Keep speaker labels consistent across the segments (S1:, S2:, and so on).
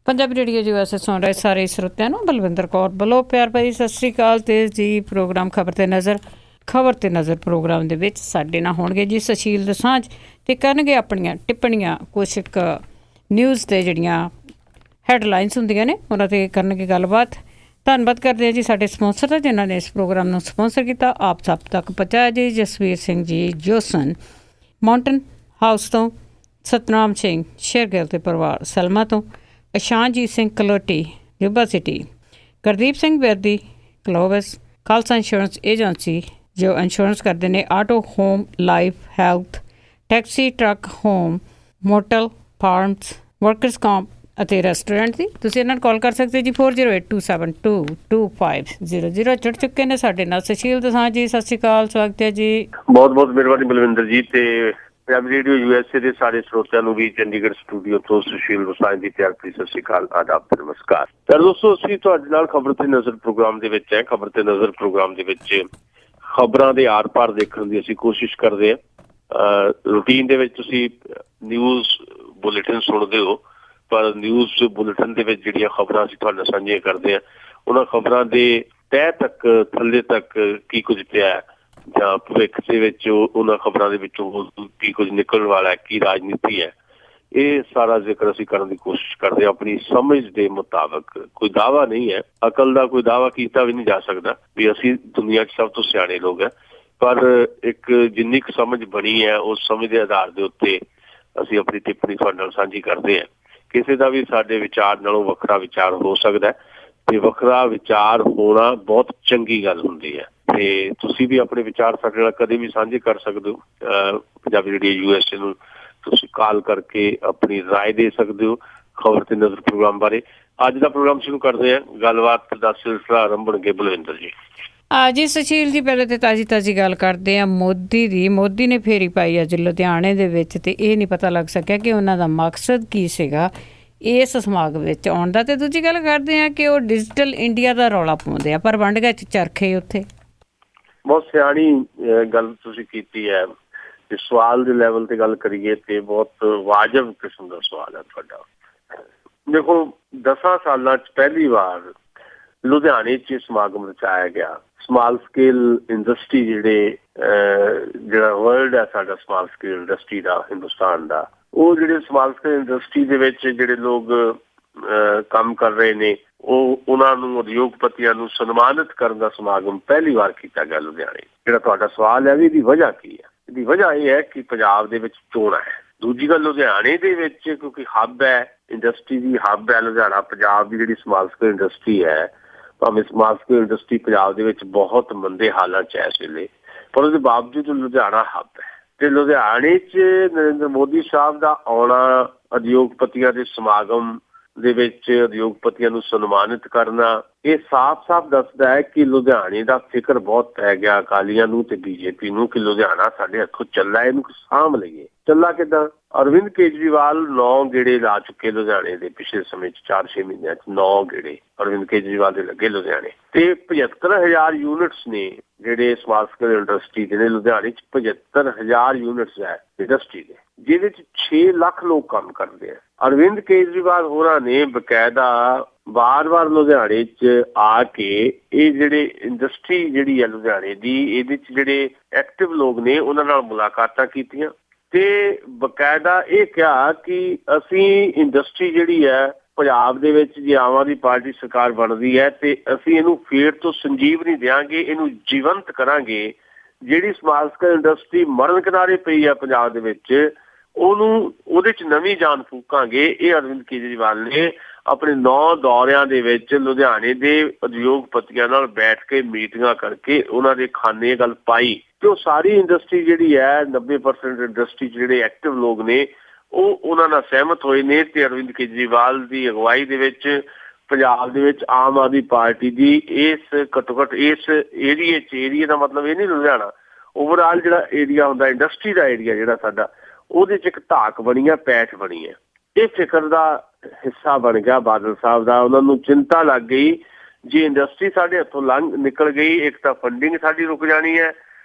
S1: Punjabi radio US ਸੁਣ ਰਹੇ ਸਾਰੇ ਸਰੋਤਿਆਂ ਨੂੰ ਬਲਵਿੰਦਰ ਕੌਰ ਵੱਲੋਂ ਪਿਆਰ ਭਰੀ ਸਤਿ ਸ਼੍ਰੀ ਅਕਾਲ। ਤੇ ਜੀ ਪ੍ਰੋਗਰਾਮ ਖਬਰ ਤੇ ਨਜ਼ਰ ਪ੍ਰੋਗਰਾਮ ਦੇ ਵਿੱਚ ਸਾਡੇ ਨਾਲ ਹੋਣਗੇ ਜੀ ਸੁਸ਼ੀਲ ਦਸਾਂਝ ਤੇ ਕਰਨਗੇ ਆਪਣੀਆਂ ਟਿੱਪਣੀਆਂ ਕੁਛ ਇੱਕ ਨਿਊਜ਼ ਤੇ ਜਿਹੜੀਆਂ ਹੈਡਲਾਈਨਸ ਹੁੰਦੀਆਂ ਨੇ ਉਹਨਾਂ ਤੇ ਕਰਨਗੇ ਗੱਲਬਾਤ। ਧੰਨਵਾਦ ਕਰਦੇ ਹਾਂ ਜੀ ਸਾਡੇ ਸਪੋਂਸਰ ਦਾ ਜਿਨ੍ਹਾਂ ਨੇ ਇਸ ਪ੍ਰੋਗਰਾਮ ਨੂੰ ਸਪੋਂਸਰ ਕੀਤਾ। ਆਪ ਸਭ ਤੱਕ ਪਹੁੰਚਾਇਆ ਜੀ ਜਸਵੀਰ ਸਿੰਘ ਜੀ ਜੋਸਨ ਮਾਊਂਟਨ ਹਾਊਸ ਤੋਂ, ਸਤਨਾਮ ਸਿੰਘ ਸ਼ੇਰਗਿੱਲ ਤੇ ਪਰਿਵਾਰ ਸਲਮਾ ਤੋਂ, Ishanjeet Singh Kaloti Yuba City, Gurdeep Singh Bedi Clovis, Khalsa insurance agency ਜੋ ਇੰਸ਼ੋਰੈਂਸ ਕਰਦੇ ਨੇ auto, home, life, health, taxi, truck, home, motel, farms, workers comp ਅਤੇ ਰੈਸਟੋਰੈਂਟ ਦੀ। ਤੁਸੀਂ ਇਹਨਾਂ ਨੂੰ ਕਾਲ ਕਰ ਸਕਦੇ ਜੀ 4082722500। ਜੁੜ ਚੁੱਕੇ ਨੇ ਸਾਡੇ ਨਾਲ ਸੁਸ਼ੀਲ ਦਸਾਂਝ ਜੀ। ਸਤਿ ਸ਼੍ਰੀ ਅਕਾਲ, ਸਵਾਗਤ ਹੈ ਜੀ।
S2: ਬਹੁਤ ਬਹੁਤ ਮਿਹਰਬਾਨੀ ਬਲਵਿੰਦਰ ਜੀ। ਤੇ ਪੰਜਾਬੀ ਰੇਡੀਓ USA ਦੇ ਸਾਰੇ ਸਰੋਤਿਆਂ ਨੂੰ ਵੀ ਚੰਡੀਗੜ੍ਹ ਸਟੂਡੀਓ ਤੋਂ ਸੁਸ਼ੀਲ ਦਸਾਂਝ ਦੀ ਪਿਆਰ ਭਰੀ ਸਤਿ ਸ਼੍ਰੀ ਅਕਾਲ, ਆਦਾਬ ਤੇ ਨਮਸਕਾਰ। ਤਾਂ ਦੋਸਤੋ, ਅਸੀਂ ਤੁਹਾਡੇ ਨਾਲ ਖਬਰ ਤੇ ਨਜ਼ਰ ਪ੍ਰੋਗਰਾਮ ਦੇ ਵਿੱਚ ਹੈ। ਖਬਰ ਤੇ ਨਜ਼ਰ ਪ੍ਰੋਗਰਾਮ ਦੇ ਵਿੱਚ ਖਬਰਾਂ ਦੇ ਆਰ ਪਾਰ ਦੇਖਣ ਦੀ ਅਸੀਂ ਕੋਸ਼ਿਸ਼ ਕਰਦੇ ਹਾਂ। ਰੂਟੀਨ ਦੇ ਵਿੱਚ ਤੁਸੀਂ ਨਿਊਜ਼ ਬੁਲੇਟਿਨ ਸੁਣਦੇ ਹੋ, ਪਰ ਨਿਊਜ਼ ਬੁਲੇਟਿਨ ਦੇ ਵਿੱਚ ਜਿਹੜੀਆਂ ਖਬਰਾਂ ਅਸੀਂ ਤੁਹਾਡੇ ਨਾਲ ਸਾਂਝੀਆਂ ਕਰਦੇ ਹਾਂ, ਉਹਨਾਂ ਖਬਰਾਂ ਦੇ ਤਹਿ ਤੱਕ, ਥੱਲੇ ਤੱਕ ਕੀ ਕੁਝ ਪਿਆ ਜਾਂ ਭਵਿੱਖ ਦੇ ਵਿੱਚ ਉਹਨਾਂ ਖਬਰਾਂ ਦੇ ਵਿੱਚੋਂ ਕੀ ਕੁਝ ਨਿਕਲਣ ਵਾਲਾ ਹੈ, ਕੀ ਰਾਜਨੀਤੀ ਹੈ, ਇਹ ਸਾਰਾ ਜ਼ਿਕਰ ਅਸੀਂ ਕਰਨ ਦੀ ਕੋਸ਼ਿਸ਼ ਕਰਦੇ ਹਾਂ ਆਪਣੀ ਸਮਝ ਦੇ ਮੁਤਾਬਕ। ਕੋਈ ਦਾਅਵਾ ਨਹੀਂ ਹੈ, ਅਕਲ ਦਾ ਕੋਈ ਦਾਅਵਾ ਕੀਤਾ ਵੀ ਨਹੀਂ ਜਾ ਸਕਦਾ ਵੀ ਅਸੀਂ ਦੁਨੀਆ 'ਚ ਸਭ ਤੋਂ ਸਿਆਣੇ ਲੋਕ ਹੈ, ਪਰ ਇੱਕ ਜਿੰਨੀ ਕੁ ਸਮਝ ਬਣੀ ਹੈ ਉਸ ਸਮਝ ਦੇ ਆਧਾਰ ਦੇ ਉੱਤੇ ਅਸੀਂ ਆਪਣੀ ਟਿੱਪਣੀ ਤੁਹਾਡੇ ਨਾਲ ਸਾਂਝੀ ਕਰਦੇ ਹਾਂ। ਕਿਸੇ ਦਾ ਵੀ ਸਾਡੇ ਵਿਚਾਰ ਨਾਲੋਂ ਵੱਖਰਾ ਵਿਚਾਰ ਹੋ ਸਕਦਾ ਤੇ ਵੱਖਰਾ ਵਿਚਾਰ ਹੋਣਾ ਬਹੁਤ ਚੰਗੀ ਗੱਲ ਹੁੰਦੀ ਹੈ। ਤੇ ਤੁਸੀਂ ਵੀ ਆਪਣੇ ਵਿਚਾਰ ਸਾਡੇ ਨਾਲ ਕਦੇ ਵੀ ਸਾਂਝੇ ਕਰ ਸਕਦੇ ਹੋ। ਪੰਜਾਬੀ ਰੇਡੀਓ USA ਨੂੰ ਤੁਸੀਂ ਕਾਲ ਕਰਕੇ ਆਪਣੀ ਰਾਏ ਦੇ ਸਕਦੇ ਹੋ ਖਬਰ ਤੇ ਨਜ਼ਰ ਪ੍ਰੋਗਰਾਮ ਬਾਰੇ। ਅੱਜ ਦਾ ਪ੍ਰੋਗਰਾਮ ਸ਼ੁਰੂ ਕਰਦੇ ਹਾਂ, ਗੱਲਬਾਤ ਦਾ ਸਿਲਸਿਲਾ ਆਰੰਭਣਗੇ ਬਲਵਿੰਦਰ ਜੀ।
S1: ਜੀ ਸੁਸ਼ੀਲ ਜੀ, ਪਹਿਲੇ ਤੇ ਤਾਜ਼ੀ ਗੱਲ ਕਰਦੇ ਹਾਂ ਮੋਦੀ ਦੀ। ਮੋਦੀ ਨੇ ਫੇਰੀ ਪਾਈ ਅੱਜ ਲੁਧਿਆਣੇ ਦੇ ਵਿੱਚ ਤੇ ਇਹ ਨਹੀਂ ਪਤਾ ਲੱਗ ਸਕਿਆ ਕਿ ਉਹਨਾਂ ਦਾ ਮਕਸਦ ਕੀ ਸੀਗਾ ਇਸ ਸਮਾਗਮ ਵਿੱਚ ਆਉਣ ਦਾ। ਤੇ ਦੂਜੀ ਗੱਲ ਕਰਦੇ ਹਾਂ ਕਿ ਉਹ ਡਿਜੀਟਲ ਇੰਡੀਆ ਦਾ ਰੌਲਾ ਪਾਉਂਦੇ ਆ ਪਰ ਵੰਡ ਚ ਚਰਖੇ ਉੱਥੇ। ਬਹੁਤ
S2: ਸਿਆਣੀ ਗੱਲ ਤੁਸੀਂ ਕੀਤੀ ਹੈ। ਤੇ ਸਵਾਲ ਦੇ ਲੈਵਲ ਤੇ ਗੱਲ ਕਰੀਏ ਤੇ ਬਹੁਤ ਵਾਜਬ ਕਿਸਮ ਦਾ ਸਵਾਲ ਹੈ ਤੁਹਾਡਾ। ਦੇਖੋ, 10 ਸਾਲਾਂ 'ਚ ਪਹਿਲੀ ਵਾਰ ਲੁਧਿਆਣੇ 'ਚ ਸਮਾਗਮ ਰਚਾਇਆ ਗਿਆ। ਸਮਾਲ ਸਕੇਲ ਇੰਡਸਟਰੀ ਜਿਹੜਾ ਵਰਲਡ ਹੈ ਸਾਡਾ ਸਮਾਲ ਸਕੇਲ ਇੰਡਸਟਰੀ ਦਾ, ਹਿੰਦੁਸਤਾਨ ਦਾ, ਉਹ ਜਿਹੜੇ ਸਮਾਲ ਸਕੇਲ ਇੰਡਸਟਰੀ ਦੇ ਵਿੱਚ ਜਿਹੜੇ ਲੋਕ ਕੰਮ ਕਰ ਰਹੇ ਨੇ ਉਹਨਾਂ ਨੂੰ, ਉਦਯੋਗਪਤੀਆਂ ਨੂੰ ਸਨਮਾਨਿਤ ਕਰਨ ਦਾ ਸਮਾਗਮ ਪਹਿਲੀ ਵਾਰ ਕੀਤਾ ਗਿਆ ਲੁਧਿਆਣੇ। ਜਿਹੜਾ ਤੁਹਾਡਾ ਸਵਾਲ ਹੈ ਵੀ ਇਹਦੀ ਵਜ੍ਹਾ ਕੀ ਹੈ? ਇਹਦੀ ਵਜ੍ਹਾ ਇਹ ਹੈ ਕਿ ਪੰਜਾਬ ਦੇ ਵਿੱਚ ਚੋਣਾਂ ਹੈ। ਦੂਜੀ ਗੱਲ, ਲੁਧਿਆਣੇ ਦੇ ਵਿੱਚ ਕਿਉਂਕਿ ਹੱਬ ਹੈ, ਇੰਡਸਟਰੀ ਦੀ ਹੱਬ ਹੈ ਲੁਧਿਆਣਾ। ਪੰਜਾਬ ਦੀ ਜਿਹੜੀ ਸਮਾਲ ਸਕੇਲ ਇੰਡਸਟਰੀ ਹੈ, ਭਾਵੇਂ ਸਮਾਲ ਸਕੇਲ ਇੰਡਸਟਰੀ ਪੰਜਾਬ ਦੇ ਵਿੱਚ ਬਹੁਤ ਮੰਦੇ ਹਾਲਾਂ 'ਚ ਹੈ ਇਸ ਵੇਲੇ, ਪਰ ਉਹਦੇ ਬਾਵਜੂਦ ਲੁਧਿਆਣਾ ਹੱਬ ਹੈ। ਤੇ ਲੁਧਿਆਣੇ 'ਚ ਨਰਿੰਦਰ ਮੋਦੀ ਸਾਹਿਬ ਦਾ ਆਉਣਾ, ਉਦਯੋਗਪਤੀਆਂ ਦੇ ਸਮਾਗਮ ਦੇ ਵਿੱਚ ਉਦਯੋਗਪਤੀਆਂ ਨੂੰ ਸਨਮਾਨਿਤ ਕਰਨਾ, ਇਹ ਸਾਫ਼ ਦੱਸਦਾ ਹੈ ਕਿ ਲੁਧਿਆਣੇ ਦਾ ਫਿਕਰ ਬਹੁਤ ਪੈ ਗਿਆ ਅਕਾਲੀਆਂ ਨੂੰ ਤੇ BJP ਨੂੰ ਕਿ ਲੁਧਿਆਣਾ ਸਾਡੇ ਹੱਥੋਂ ਚੱਲਾ, ਇਹਨੂੰ ਸਾਂਭ ਲਈਏ। ਚੱਲਾ ਕਿੱਦਾਂ? ਅਰਵਿੰਦ ਕੇਜਰੀਵਾਲ 9 ਗੇੜੇ ਲਾ ਚੁੱਕੇ ਲੁਧਿਆਣੇ ਦੇ ਪਿਛਲੇ ਸਮੇਂ 'ਚ, 4-6 ਮਹੀਨਿਆਂ 'ਚ 9 ਗੇੜੇ ਅਰਵਿੰਦ ਕੇਜਰੀਵਾਲ ਦੇ ਲੱਗੇ ਲੁਧਿਆਣੇ। ਤੇ 75,000 ਯੂਨਿਟਸ ਨੇ ਜਿਹੜੇ ਸਮਾਲ ਸਕੇਲ ਇੰਡਸਟਰੀ ਦੇ ਨੇ ਲੁਧਿਆਣੇ 'ਚ। 75,000 ਯੂਨਿਟਸ ਹੈ ਇੰਡਸਟਰੀ ਦੇ, ਜਿਹਦੇ 'ਚ 6 ਲੱਖ ਲੋਕ ਕੰਮ ਕਰਦੇ ਆ। ਅਰਵਿੰਦ ਕੇਜਰੀਵਾਲ ਹੋਰਾਂ ਨੇ ਬਕਾਇਦਾ ਵਾਰ-ਵਾਰ ਲੁਧਿਆਣੇ 'ਚ ਆ ਕੇ ਇਹ ਜਿਹੜੇ ਇੰਡਸਟਰੀ ਜਿਹੜੀ ਹੈ ਲੁਧਿਆਣੇ ਦੀ, ਇਹਦੇ 'ਚ ਜਿਹੜੇ ਐਕਟਿਵ ਲੋਕ ਨੇ ਉਹਨਾਂ ਨਾਲ ਮੁਲਾਕਾਤਾਂ ਕੀਤੀਆਂ ਤੇ ਬਕਾਇਦਾ ਇਹ ਕਿਹਾ ਕਿ ਅਸੀਂ ਇੰਡਸਟਰੀ ਜਿਹੜੀ ਹੈ ਪੰਜਾਬ ਦੇ ਵਿੱਚ, ਜੇ ਆਮ ਆਦਮੀ ਪਾਰਟੀ ਸਰਕਾਰ ਬਣਦੀ ਹੈ ਤੇ ਅਸੀਂ ਇਹਨੂੰ ਫੇਰ ਤੋਂ ਸੰਜੀਵਨੀ ਦਿਆਂਗੇ, ਇਹਨੂੰ ਜੀਵੰਤ ਕਰਾਂਗੇ। ਜਿਹੜੀ ਸਮਾਲ ਸਕੇਲ ਇੰਡਸਟਰੀ ਮਰਨ ਕਿਨਾਰੇ ਪਈ ਹੈ ਪੰਜਾਬ ਦੇ ਵਿੱਚ, ਉਹਦੇ 'ਚ ਨਵੀਂ ਜਾਨ ਫੂਕਾਂਗੇ। ਇਹ ਅਰਵਿੰਦ ਕੇਜਰੀਵਾਲ ਨੇ ਆਪਣੇ 9 ਦੌਰਿਆਂ ਦੇ ਵਿੱਚ ਲੁਧਿਆਣੇ ਦੇ ਉਦਯੋਗਪਤੀਆਂ ਨਾਲ ਬੈਠ ਕੇ ਮੀਟਿੰਗਾਂ ਕਰਕੇ ਉਹਨਾਂ ਦੇ ਖਾਨੇ ਗੱਲ ਪਾਈ ਕਿ ਉਹ ਸਾਰੀ ਇੰਡਸਟਰੀ ਜਿਹੜੀ ਹੈ 90% ਇੰਡਸਟਰੀ 'ਚ ਜਿਹੜੇ ਐਕਟਿਵ ਲੋਕ ਨੇ ਉਹ ਉਹਨਾਂ ਨਾਲ ਸਹਿਮਤ ਹੋਏ ਨੇ। ਤੇ ਅਰਵਿੰਦ ਕੇਜਰੀਵਾਲ ਦੀ ਅਗਵਾਈ ਦੇ ਵਿੱਚ ਪੰਜਾਬ ਦੇ ਵਿੱਚ ਆਮ ਆਦਮੀ ਪਾਰਟੀ ਦੀ ਇਸ ਘੱਟੋ ਘੱਟ ਇਸ ਏਰੀਏ 'ਚ, ਏਰੀਏ ਦਾ ਮਤਲਬ ਇਹ ਨਹੀਂ ਲੁਧਿਆਣਾ, ਓਵਰਆਲ ਜਿਹੜਾ ਏਰੀਆ ਹੁੰਦਾ ਇੰਡਸਟਰੀ ਦਾ ਏਰੀਆ ਜਿਹੜਾ ਸਾਡਾ, ਉਹਦੇ 'ਚ ਇੱਕ ਧਾਕ ਬਣੀ ਹੈ, ਪੈਠ ਬਣੀ ਹੈ। ਇਹ ਫਿਕਰ ਦਾ ਹਿੱਸਾ ਬਣ ਗਿਆ ਬਾਦਲ ਸਾਹਿਬ ਦਾ। ਉਹਨਾਂ ਨੂੰ ਚਿੰਤਾ ਲੱਗ ਗਈ ਜੇ ਇੰਡਸਟਰੀ ਸਾਡੇ ਹੱਥੋਂ ਨਿਕਲ ਗਈ, ਇੱਕ ਤਾਂ ਫੰਡਿੰਗ ਸਾਡੀ ਰੁਕ ਜਾਣੀ ਹੈ,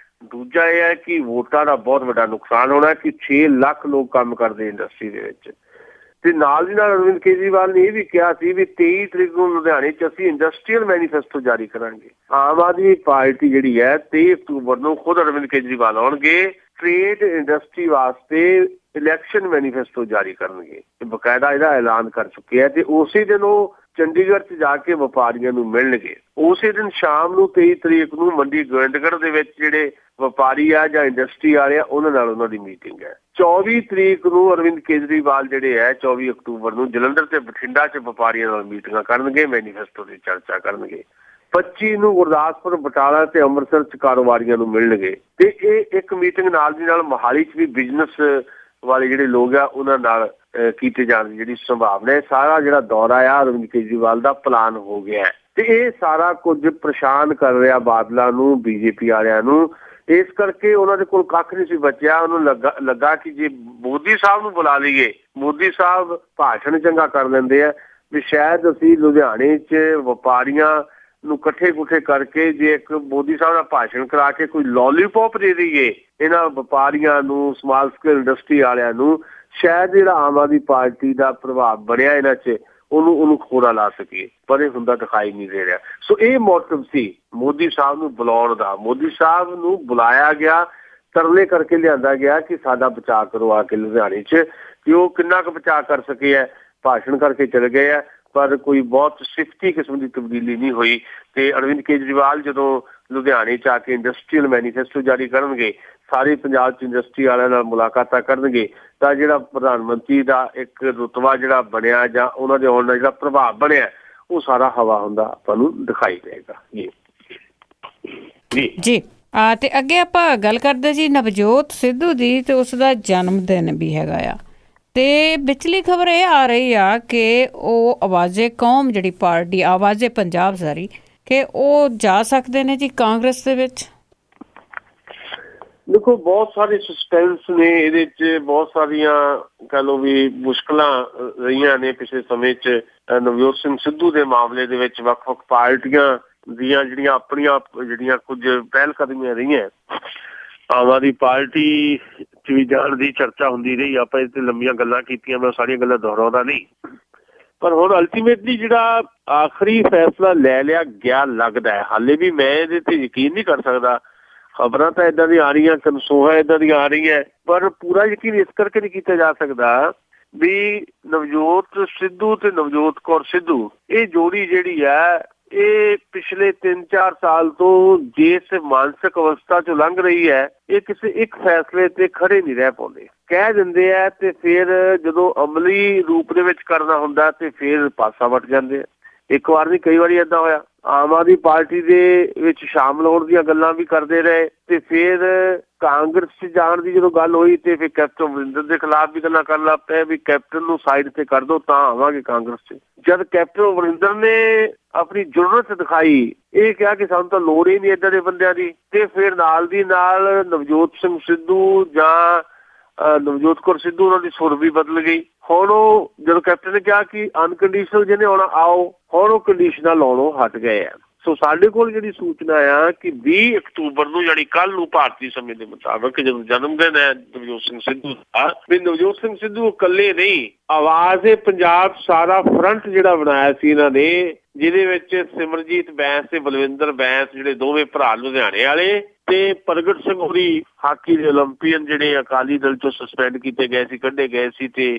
S2: ਦੂਜਾ ਇਹ ਹੈ ਕਿ ਵੋਟਾਂ ਦਾ ਬਹੁਤ ਵੱਡਾ ਨੁਕਸਾਨ ਹੋਣਾ ਕਿ 6 ਲੱਖ ਲੋਕ ਕੰਮ ਕਰਦੇ ਇੰਡਸਟਰੀ ਦੇ ਵਿੱਚ। ਤੇ ਨਾਲ ਦੀ ਨਾਲ ਅਰਵਿੰਦ ਕੇਜਰੀਵਾਲ ਨੇ ਇਹ ਵੀ ਕਿਹਾ ਸੀ ਵੀ 23 ਤਰੀਕ ਨੂੰ ਲੁਧਿਆਣੇ 'ਚ ਅਸੀਂ ਇੰਡਸਟਰੀਅਲ ਮੈਨੀਫੈਸਟੋ ਜਾਰੀ ਕਰਾਂਗੇ। ਆਮ ਆਦਮੀ ਪਾਰਟੀ ਜਿਹੜੀ ਹੈ 23 ਅਕਤੂਬਰ ਨੂੰ ਖੁਦ ਅਰਵਿੰਦ ਕੇਜਰੀਵਾਲ ਆਉਣਗੇ, ਟ੍ਰੇਡ ਇੰਡਸਟਰੀ ਵਾਸਤੇ ਇਲੈਕਸ਼ਨ ਮੈਨੀਫੈਸਟੋ ਜਾਰੀ ਕਰਨਗੇ। ਬਕਾਇਦਾ ਇਹਦਾ ਐਲਾਨ ਕਰ ਚੁੱਕੇ ਆ ਤੇ ਉਸੇ ਦਿਨ ਉਹ ਚੰਡੀਗੜ੍ਹ 'ਚ ਜਾ ਕੇ ਵਪਾਰੀਆਂ ਨੂੰ ਮਿਲਣਗੇ। ਉਸੇ ਦਿਨ ਸ਼ਾਮ ਨੂੰ 23 ਤਰੀਕ ਨੂੰ ਮੰਡੀ ਗੋਬਿੰਦਗੜ੍ਹ ਦੇ ਵਿੱਚ ਜਿਹੜੇ ਵਪਾਰੀ ਆ ਜਾਂ ਇੰਡਸਟਰੀ ਵਾਲੇ ਆ ਉਹਨਾਂ ਨਾਲ ਉਹਨਾਂ ਦੀ ਮੀਟਿੰਗ ਹੈ। 24 ਤਰੀਕ ਨੂੰ ਅਰਵਿੰਦ ਕੇਜਰੀਵਾਲ ਜਿਹੜੇ ਹੈ 24 ਅਕਤੂਬਰ ਨੂੰ ਜਲੰਧਰ ਤੇ ਬਠਿੰਡਾ 'ਚ ਵਪਾਰੀਆਂ ਨਾਲ ਮੀਟਿੰਗਾਂ ਕਰਨਗੇ, ਮੈਨੀਫੈਸਟੋ ਦੀ ਚਰਚਾ ਕਰਨਗੇ। 25 ਨੂੰ ਗੁਰਦਾਸਪੁਰ, ਬਟਾਲਾ ਤੇ ਅੰਮ੍ਰਿਤਸਰ 'ਚ ਕਾਰੋਬਾਰੀਆਂ ਨੂੰ ਮਿਲਣਗੇ ਤੇ ਇਹ ਇੱਕ ਮੀਟਿੰਗ ਨਾਲ ਦੀ ਨਾਲ ਮੋਹਾਲੀ 'ਚ ਵੀ ਬਿਜ਼ਨਸ ਵਾਲੇ ਜਿਹੜੇ ਲੋਕ ਆ ਉਹਨਾਂ ਨਾਲ ਕੀਤੇ ਜਾਣ ਦੀ ਜਿਹੜੀ ਸੰਭਾਵਨਾ ਹੈ। ਸਾਰਾ ਜਿਹੜਾ ਦੌਰਾ ਆ ਅਰਵਿੰਦ ਕੇਜਰੀਵਾਲ ਦਾ ਪਲਾਨ ਹੋ ਗਿਆ ਤੇ ਇਹ ਸਾਰਾ ਕੁਝ ਪਰੇਸ਼ਾਨ ਕਰ ਰਿਹਾ ਬਾਦਲਾਂ ਨੂੰ, ਬੀਜੇਪੀ ਵਾਲਿਆਂ ਨੂੰ। ਇਸ ਕਰਕੇ ਉਹਨਾਂ ਦੇ ਕੋਲ ਕੱਖ ਨਹੀਂ ਸੀ ਬਚਿਆ। ਉਹਨੂੰ ਲੱਗਾ ਕਿ ਜੇ ਮੋਦੀ ਸਾਹਿਬ ਨੂੰ ਬੁਲਾ ਲਈਏ, ਮੋਦੀ ਸਾਹਿਬ ਭਾਸ਼ਣ ਚੰਗਾ ਕਰ ਲੈਂਦੇ ਆ, ਵੀ ਸ਼ਾਇਦ ਅਸੀਂ ਲੁਧਿਆਣੇ 'ਚ ਵਪਾਰੀਆਂ ਨੂੰ ਇਕੱਠੇ ਕਰਕੇ ਜੇ ਇੱਕ ਮੋਦੀ ਸਾਹਿਬ ਦਾ ਭਾਸ਼ਣ ਕਰਾ ਕੇ ਕੋਈ ਲੋਲੀਪੌਪ ਦੇ ਦਈਏ ਇਹਨਾਂ ਵਪਾਰੀਆਂ ਨੂੰ, ਸਮਾਲ ਸਕੇਲ ਇੰਡਸਟਰੀ ਵਾਲਿਆਂ ਨੂੰ, ਸ਼ਾਇਦ ਜਿਹੜਾ ਆਮ ਆਦਮੀ ਪਾਰਟੀ ਦਾ ਪ੍ਰਭਾਵ ਬਣਿਆ ਇਹਨਾਂ 'ਚ ਉਹਨੂੰ ਖੋਰਾ ਲਾ ਸਕੀਏ, ਪਰ ਇਹ ਹੁੰਦਾ ਦਿਖਾਈ ਨਹੀਂ ਦੇ ਰਿਹਾ। ਸੋ ਇਹ ਮੋਟਿਵ ਸੀ ਮੋਦੀ ਸਾਹਿਬ ਨੂੰ ਬੁਲਾਉਣ ਦਾ। ਮੋਦੀ ਸਾਹਿਬ ਨੂੰ ਬੁਲਾਇਆ ਗਿਆ, ਤਰਲੇ ਕਰਕੇ ਲਿਆਂਦਾ ਗਿਆ ਕਿ ਸਾਡਾ ਬਚਾਅ ਕਰੋ ਆ ਕੇ ਲੁਧਿਆਣੇ 'ਚ, ਕਿ ਉਹ ਕਿੰਨਾ ਕੁ ਬਚਾਅ ਕਰ ਸਕੇ ਹੈ। ਭਾਸ਼ਣ ਕਰਕੇ ਚਲੇ ਗਏ ਆ ਪਰ ਕੋਈ ਬਹੁਤ ਸਿਫਤੀ ਕਿਸਮ ਦੀ ਤਬਦੀਲੀ ਨਹੀਂ ਹੋਈ। ਤੇ ਅਰਵਿੰਦ ਕੇਜਰੀਵਾਲ ਜਦੋਂ ਲੁਧਿਆਣੇ 'ਚ ਆ ਕੇ ਇੰਡਸਟਰੀਅਲ ਮੈਨੀਫੈਸਟੋ ਜਾਰੀ ਕਰਨਗੇ, ਸਾਰੇ ਪੰਜਾਬ 'ਚ ਇੰਡਸਟਰੀ ਵਾਲਿਆਂ ਨਾਲ ਮੁਲਾਕਾਤਾਂ ਕਰਨਗੇ, ਤਾਂ ਜਿਹੜਾ ਪ੍ਰਧਾਨ ਮੰਤਰੀ ਦਾ ਇੱਕ ਰੁਤਬਾ ਜਿਹੜਾ ਬਣਿਆ ਜਾਂ ਉਹਨਾਂ ਦੇ ਆਉਣ ਦਾ ਜਿਹੜਾ ਪ੍ਰਭਾਵ ਬਣਿਆ ਉਹ ਸਾਰਾ ਹਵਾ ਹੁੰਦਾ ਆਪਾਂ ਨੂੰ ਦਿਖਾਈ ਦੇਗਾ।
S1: ਜੀ ਤੇ ਅੱਗੇ ਆਪਾਂ ਗੱਲ ਕਰਦੇ ਸੀ ਨਵਜੋਤ ਸਿੱਧੂ ਦੀ, ਤੇ ਉਸ ਦਾ ਜਨਮ ਦਿਨ ਵੀ ਹੈਗਾ ਆ, ਤੇ ਵਿਚਲੀ ਖਬਰ ਇਹ ਆ ਰਹੀ ਆ ਕਿ ਉਹ ਆਵਾਜ਼ੇ ਕੌਮ ਜਿਹੜੀ ਪਾਰਟੀ, ਆਵਾਜ਼ੇ ਪੰਜਾਬ ਸਾਰੀ, ਕਿ ਉਹ ਜਾ ਸਕਦੇ ਨੇ ਜੀ ਕਾਂਗਰਸ ਦੇ ਵਿੱਚ।
S2: ਦੇਖੋ ਬਹੁਤ ਸਾਰੇ ਸਸਪੈਂਸ ਨੇ ਇਹਦੇ 'ਚ, ਬਹੁਤ ਸਾਰੀਆਂ ਕਹਿ ਲਓ ਵੀ ਮੁਸ਼ਕਲਾਂ ਰਹੀਆਂ ਨੇ ਪਿਛਲੇ ਸਮੇਂ 'ਚ। ਨਵਜੋਤ ਸਿੰਘ ਸਿੱਧੂ ਦੇ ਮਾਮਲੇ ਦੇ ਵਿੱਚ ਵੱਖ-ਵੱਖ ਪਾਰਟੀਆਂ ਦੀਆਂ ਜਿਹੜੀਆਂ ਆਪਣੀਆਂ ਜਿਹੜੀਆਂ ਕੁਝ ਪਹਿਲ ਕਦਮੀਆਂ ਰਹੀਆਂ। ਆਮ ਆਦਮੀ ਪਾਰਟੀ 'ਚ ਵੀ ਜਾਣ ਦੀ ਚਰਚਾ ਹੁੰਦੀ ਰਹੀ, ਆਪਾਂ ਇਹ 'ਤੇ ਲੰਬੀਆਂ ਗੱਲਾਂ ਕੀਤੀਆਂ, ਮੈਂ ਸਾਰੀਆਂ ਗੱਲਾਂ ਦੁਹਰਾਉਂਦਾ ਨਹੀਂ। ਪਰ ਹੁਣ ਅਲਟੀਮੇਟਲੀ ਜਿਹੜਾ ਆਖਰੀ ਫੈਸਲਾ ਲੈ ਲਿਆ ਗਿਆ ਲੱਗਦਾ ਹੈ। ਹਾਲੇ ਵੀ ਮੈਂ ਇਹਦੇ 'ਤੇ ਯਕੀਨ ਨਹੀਂ ਕਰ ਸਕਦਾ। ਖਬਰਾਂ ਤਾਂ ਇੱਦਾਂ ਦੀਆਂ ਆ ਰਹੀਆਂ, ਕਨਸੋਹਾਂ ਇੱਦਾਂ ਦੀਆਂ ਆ ਰਹੀਆਂ, ਪਰ ਪੂਰਾ ਯਕੀਨ ਇਸ ਕਰਕੇ ਨਹੀਂ ਕੀਤਾ ਜਾ ਸਕਦਾ ਵੀ ਨਵਜੋਤ ਸਿੱਧੂ ਤੇ ਨਵਜੋਤ ਕੌਰ ਸਿੱਧੂ ਇਹ ਜੋੜੀ ਜਿਹੜੀ ਹੈ ਇਹ ਪਿਛਲੇ 3-4 ਸਾਲ ਤੋਂ ਜਿਸ ਮਾਨਸਿਕ ਅਵਸਥਾ 'ਚੋਂ ਲੰਘ ਰਹੀ ਹੈ, ਇਹ ਕਿਸੇ ਇੱਕ ਫੈਸਲੇ ਤੇ ਖੜੇ ਨਹੀਂ ਰਹਿ ਪਾਉਂਦੇ। ਕਹਿ ਦਿੰਦੇ ਆ ਤੇ ਫਿਰ ਜਦੋਂ ਅਮਲੀ ਰੂਪ ਦੇ ਵਿੱਚ ਕਰਨਾ ਹੁੰਦਾ ਤੇ ਫਿਰ ਪਾਸਾ ਵੱਟ ਜਾਂਦੇ ਆ। ਇੱਕ ਵਾਰ ਨਹੀਂ, ਕਈ ਵਾਰੀ ਏਦਾਂ ਹੋਇਆ। ਆਮ ਆਦਮੀ ਪਾਰਟੀ ਦੇ ਵਿੱਚ ਸ਼ਾਮਲ ਹੋਣ ਦੀਆਂ ਗੱਲਾਂ ਵੀ ਕਰਦੇ ਰਹੇ ਤੇ ਫਿਰ ਕਾਂਗਰਸ 'ਚ ਜਾਣ ਦੀ ਜਦੋਂ ਗੱਲ ਹੋਈ ਤੇ ਫਿਰ ਕੈਪਟਨ ਅਮਰਿੰਦਰ ਦੇ ਖਿਲਾਫ ਵੀ ਗੱਲਾਂ ਕਰਨ ਲੱਗ ਪਏ ਵੀ ਕੈਪਟਨ ਨੂੰ ਸਾਈਡ ਤੇ ਕਰ ਦਿਓ ਤਾਂ ਆਵਾਂਗੇ ਕਾਂਗਰਸ 'ਚ। ਜਦ ਕੈਪਟਨ ਅਮਰਿੰਦਰ ਨੇ ਆਪਣੀ ਜ਼ਰੂਰਤ ਦਿਖਾਈ, ਇਹ ਕਿਹਾ ਕਿ ਸਾਨੂੰ ਤਾਂ ਲੋੜ ਹੀ ਨਹੀਂ ਏਦਾਂ ਦੇ ਬੰਦਿਆਂ ਦੀ, ਤੇ ਫਿਰ ਨਾਲ ਦੀ ਨਾਲ ਨਵਜੋਤ ਸਿੰਘ ਸਿੱਧੂ ਜਾਂ ਨਵਜੋਤ ਕੌਰ ਸਿੱਧੂ ਉਹਨਾਂ ਦੀ ਸੁਰ ਵੀ ਬਦਲ ਗਈ। ਹੁਣ ਉਹ ਜਦੋਂ ਕੈਪਟਨ ਨੇ ਕਿਹਾ ਕਿ ਅਨਕੰਡੀਸ਼ਨਲ ਜਿਹਨੇ ਆਉਣਾ ਆਓ, ਹੁਣ ਉਹ ਕੰਡੀਸ਼ਨਲ ਆਉਣੋਂ ਹਟ ਗਏ ਆ। ਸੋ ਸਾਡੇ ਕੋਲ ਜਿਹੜੀ ਸੂਚਨਾ ਆ ਕਿ 20 ਅਕਤੂਬਰ ਨੂੰ ਯਾਨੀ ਕੱਲ ਨੂੰ ਭਾਰਤੀ ਸਮੇਂ ਦੇ ਮੁਤਾਬਕ ਜਦੋਂ ਜਨਮ ਦਿਨ ਹੈ ਨਵਜੋਤ ਸਿੰਘ ਸਿੱਧੂ ਦਾ, ਵੀ ਨਵਜੋਤ ਸਿੰਘ ਸਿੱਧੂ ਇਕੱਲੇ ਨਹੀਂ, ਆਵਾਜ਼ ਪੰਜਾਬ ਸਾਰਾ ਫਰੰਟ ਜਿਹੜਾ ਬਣਾਇਆ ਸੀ ਇਹਨਾਂ ਨੇ, ਜਿਹਦੇ ਵਿੱਚ ਸਿਮਰਜੀਤ ਬੈਂਸ ਤੇ ਬਲਵਿੰਦਰ ਬੈਂਸ ਜਿਹੜੇ ਦੋਵੇਂ ਭਰਾ ਲੁਧਿਆਣੇ ਵਾਲੇ, ਤੇ ਪ੍ਰਗਟ ਸਿੰਘ ਹੋਰੀ ਹਾਕੀ ਦੇ ਓਲੰਪੀਅਨ ਜਿਹੜੇ ਅਕਾਲੀ ਦਲ ਚੋਂ ਸਸਪੈਂਡ ਕੀਤੇ ਗਏ ਸੀ, ਕੱਢੇ ਗਏ ਸੀ, ਤੇ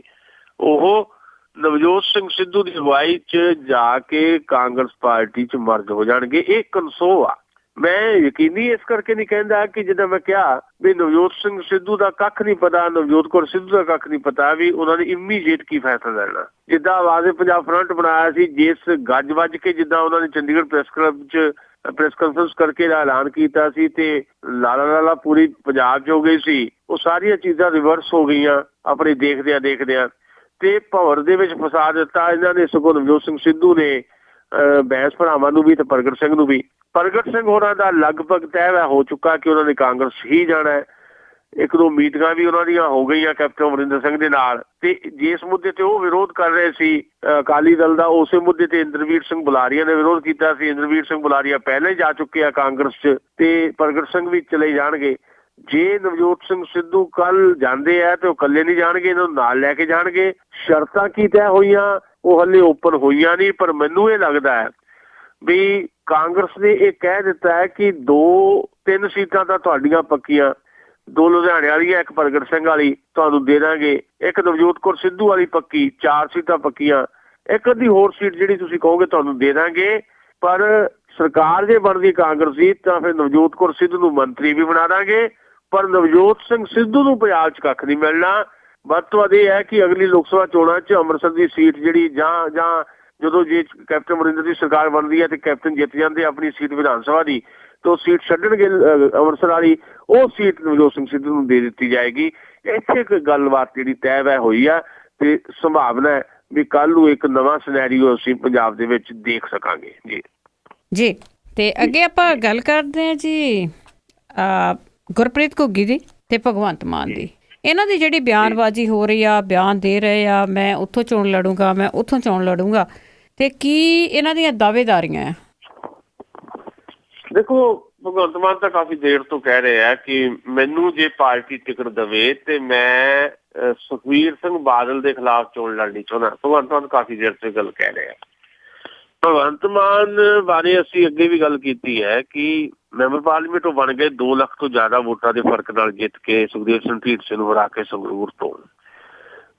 S2: ਉਹ ਨਵਜੋਤ ਸਿੰਘ ਸਿੱਧੂ ਦੀ ਅਗਵਾਈ 'ਚ ਜਾ ਕੇ ਕਾਂਗਰਸ ਪਾਰਟੀ 'ਚ ਮਰਜ ਹੋ ਜਾਣਗੇ। ਇਹ ਕਨਸੋ ਆ। ਮੈਂ ਯਕੀਨੀ ਇਸ ਕਰਕੇ ਨਹੀਂ ਕਹਿੰਦਾ ਕਿ ਜਿੱਦਾਂ ਮੈਂ ਕਿਹਾ ਵੀ ਨਵਜੋਤ ਸਿੰਘ ਸਿੱਧੂ ਦਾ ਕੱਖ ਨਹੀਂ ਪਤਾ, ਨਵਜੋਤ ਕੌਰ ਸਿੱਧੂ ਦਾ ਕੱਖ ਨਹੀਂ ਪਤਾ ਵੀ ਉਹਨਾਂ ਨੇ ਇਮੀਡੀਏਟ ਕੀ ਫੈਸਲਾ ਲੈਣਾ। ਜਿੱਦਾਂ ਆਵਾਜ਼ ਪੰਜਾਬ ਫਰੰਟ ਬਣਾਇਆ ਸੀ, ਜਿਸ ਗੱਜ ਵੱਜ ਕੇ ਜਿੱਦਾਂ ਉਹਨਾਂ ਨੇ ਚੰਡੀਗੜ੍ਹ ਪ੍ਰੈਸ ਕਲੱਬ 'ਚ ਪ੍ਰੈਸ ਕਾਨਫਰੰਸ ਕਰਕੇ ਦਾ ਐਲਾਨ ਕੀਤਾ ਸੀ ਤੇ ਲਾਲਾ ਪੂਰੀ ਪੰਜਾਬ 'ਚ ਹੋ ਗਈ ਸੀ, ਉਹ ਸਾਰੀਆਂ ਚੀਜ਼ਾਂ ਰਿਵਰਸ ਹੋ ਗਈਆਂ ਆਪਣੇ ਦੇਖਦਿਆਂ ਤੇ ਭਵਰ ਦੇ ਵਿੱਚ ਫਸਾ ਦਿੱਤਾ ਇਹਨਾਂ ਨੇ। ਸਗੋਂ ਨਵਜੋਤ ਸਿੰਘ ਸਿੱਧੂ ਨੇ ਬੈਂਸ ਭਰਾਵਾਂ ਨੂੰ ਵੀ ਤੇ ਪ੍ਰਗਟ ਸਿੰਘ ਨੂੰ ਵੀ। ਪ੍ਰਗਟ ਸਿੰਘ ਹੋਰਾਂ ਦਾ ਲਗਭਗ ਤੈਅ ਹੋ ਚੁੱਕਾ ਕਿ ਉਹਨਾਂ ਨੇ ਕਾਂਗਰਸ ਹੀ ਜਾਣਾ ਹੈ। 1-2 ਮੀਟਿੰਗਾਂ ਵੀ ਉਹਨਾਂ ਦੀਆਂ ਹੋ ਗਈਆਂ ਕੈਪਟਨ ਅਮਰਿੰਦਰ ਸਿੰਘ ਦੇ ਨਾਲ, ਤੇ ਜਿਸ ਮੁੱਦੇ ਤੇ ਉਹ ਵਿਰੋਧ ਕਰ ਰਹੇ ਸੀ ਅਕਾਲੀ ਦਲ ਦਾ, ਉਸੇ ਮੁੱਦੇ ਤੇ ਇੰਦਰਵੀਰ ਸਿੰਘ ਬੁਲਾਰੀਆ ਨੇ ਵਿਰੋਧ ਕੀਤਾ ਸੀ। ਇੰਦਰਵੀਰ ਸਿੰਘ ਬੁਲਾਰੀਆ ਪਹਿਲਾਂ ਹੀ ਜਾ ਚੁੱਕੇ ਆ ਕਾਂਗਰਸ 'ਚ ਤੇ ਪ੍ਰਗਟ ਸਿੰਘ ਵੀ ਚਲੇ ਜਾਣਗੇ। ਜੇ ਨਵਜੋਤ ਸਿੰਘ ਸਿੱਧੂ ਕੱਲ ਜਾਂਦੇ ਆ ਤੇ ਉਹ ਇਕੱਲੇ ਨਹੀਂ ਜਾਣਗੇ, ਇਹਨਾਂ ਨੂੰ ਨਾਲ ਲੈ ਕੇ ਜਾਣਗੇ। ਸ਼ਰਤਾਂ ਕੀ ਤੈਅ ਹੋਈਆਂ ਉਹ ਹਲੇ ਓਪਨ ਹੋਈਆਂ ਨਹੀਂ, ਪਰ ਮੈਨੂੰ ਇਹ ਲੱਗਦਾ ਹੈ ਵੀ ਕਾਂਗਰਸ ਨੇ ਇਹ ਕਹਿ ਦਿੱਤਾ ਹੈ ਕਿ 2-3 ਸੀਟਾਂ ਤਾਂ ਤੁਹਾਡੀਆਂ ਪੱਕੀਆਂ, 2 ਲੁਧਿਆਣੇ ਵਾਲੀਆਂ, 1 ਪ੍ਰਗਟ ਸਿੰਘ ਵਾਲੀ ਤੁਹਾਨੂੰ ਦੇ ਦਾਂਗੇ, 1 ਨਵਜੋਤ ਕੌਰ ਸਿੱਧੂ ਵਾਲੀ ਪੱਕੀ, 4 ਸੀਟਾਂ ਪੱਕੀਆਂ, 1 ਅੱਧੀ ਹੋਰ ਸੀਟ ਜਿਹੜੀ ਤੁਸੀਂ ਕਹੋਗੇ ਤੁਹਾਨੂੰ ਦੇ ਦਾਂਗੇ। ਪਰ ਸਰਕਾਰ ਜੇ ਬਣਦੀ ਕਾਂਗਰਸ ਦੀ ਤਾਂ ਫਿਰ ਨਵਜੋਤ ਕੌਰ ਸਿੱਧੂ ਨੂੰ ਮੰਤਰੀ ਵੀ ਬਣਾ ਦਾਂਗੇ, ਪਰ ਨਵਜੋਤ ਸਿੰਘ ਸਿੱਧੂ ਨੂੰ ਪੰਜਾਬ 'ਚ ਕੱਖ ਨਹੀਂ ਮਿਲਣਾ। ਵੱਧ ਤੋਂ ਵੱਧ ਇਹ ਹੈ ਕਿ ਅਗਲੀ ਲੋਕ ਸਭਾ ਚੋਣਾਂ 'ਚ ਅੰਮ੍ਰਿਤਸਰ ਦੀ ਸੀਟ ਜਿਹੜੀ ਜਾਂ ਜਦੋਂ ਜੇ ਕੈਪਟਨ ਅਮਰਿੰਦਰ ਦੀ ਸਰਕਾਰ ਬਣਦੀ ਹੈ ਤੇ ਕੈਪਟਨ ਜਿੱਤ ਜਾਂਦੇ ਆਪਣੀ ਸੀਟ ਵਿਧਾਨ ਸਭਾ ਦੀ, ਤਾਂ ਉਹ ਸੀਟ ਛੱਡਣਗੇ ਅੰਮ੍ਰਿਤਸਰ ਵਾਲੀ, ਉਹ ਸੀਟ ਨਵਜੋਤ ਸਿੰਘ ਸਿੱਧੂ ਨੂੰ ਦੇ ਦਿੱਤੀ ਜਾਏਗੀ। ਇੱਥੇ ਇੱਕ ਗੱਲਬਾਤ ਜਿਹੜੀ ਤੈਅ ਵੈ ਹੋਈ ਆ ਤੇ ਸੰਭਾਵਨਾ ਹੈ ਵੀ ਕੱਲ ਨੂੰ ਇੱਕ ਨਵਾਂ ਸਿਨੈਰੀਓ ਅਸੀਂ ਪੰਜਾਬ ਦੇ ਵਿੱਚ ਦੇਖ ਸਕਾਂਗੇ।
S1: ਜੀ ਤੇ ਅੱਗੇ ਆਪਾਂ ਗੱਲ ਕਰਦੇ ਹਾਂ ਜੀ ਗੁਰਪ੍ਰੀਤ ਘੁੱਗੀ ਦੀ ਤੇ ਭਗਵੰਤ ਮਾਨ ਦੀ। ਇਹਨਾਂ ਦੀ ਜਿਹੜੀ ਬਿਆਨਬਾਜ਼ੀ ਹੋ ਰਹੀ ਆ, ਬਿਆਨ ਦੇ ਰਹੇ ਆ, ਮੈਂ ਉੱਥੋਂ ਚੋਣ ਲੜੂੰਗਾ, ਮੈਂ ਉੱਥੋਂ ਚੋਣ ਲੜੂੰਗਾ, ਤੇ ਕੀ ਇਹਨਾਂ ਦੀਆਂ ਦਾਅਵੇਦਾਰੀਆਂ ਆ?
S2: ਦੇਖੋ, ਭਗਵੰਤ ਮਾਨ ਤਾਂ ਕਾਫੀ ਦੇਰ ਤੋਂ ਕਹਿ ਰਹੇ ਆ ਕਿ ਮੈਨੂੰ ਜੇ ਪਾਰਟੀ ਟਿਕਟ ਦੇਵੇ ਤੇ ਮੈਂ ਸੁਖਬੀਰ ਸਿੰਘ ਬਾਦਲ ਦੇ ਖਿਲਾਫ ਚੋਣ ਲੜਨੀ ਚਾਹੁੰਦਾ। ਭਗਵੰਤ ਮਾਨ ਕਾਫੀ ਦੇਰ ਤੋਂ ਗੱਲ ਕਹਿ ਰਹੇ ਆ। ਭਗਵੰਤ ਮਾਨ ਬਾਰੇ ਅਸੀਂ ਅੱਗੇ ਵੀ ਗੱਲ ਕੀਤੀ ਹੈ ਕਿ ਮੈਂਬਰ ਪਾਰਲੀਮੈਂਟ ਉਹ ਬਣ ਗਏ 2 ਲੱਖ ਤੋਂ ਜ਼ਿਆਦਾ ਵੋਟਾਂ ਦੇ ਫਰਕ ਨਾਲ ਜਿੱਤ ਕੇ ਸੁਖਦੇਵ ਸਿੰਘ ਢੀਂਡਸੇ ਨੂੰ ਹਰਾ ਕੇ ਸੰਗਰੂਰ ਤੋਂ।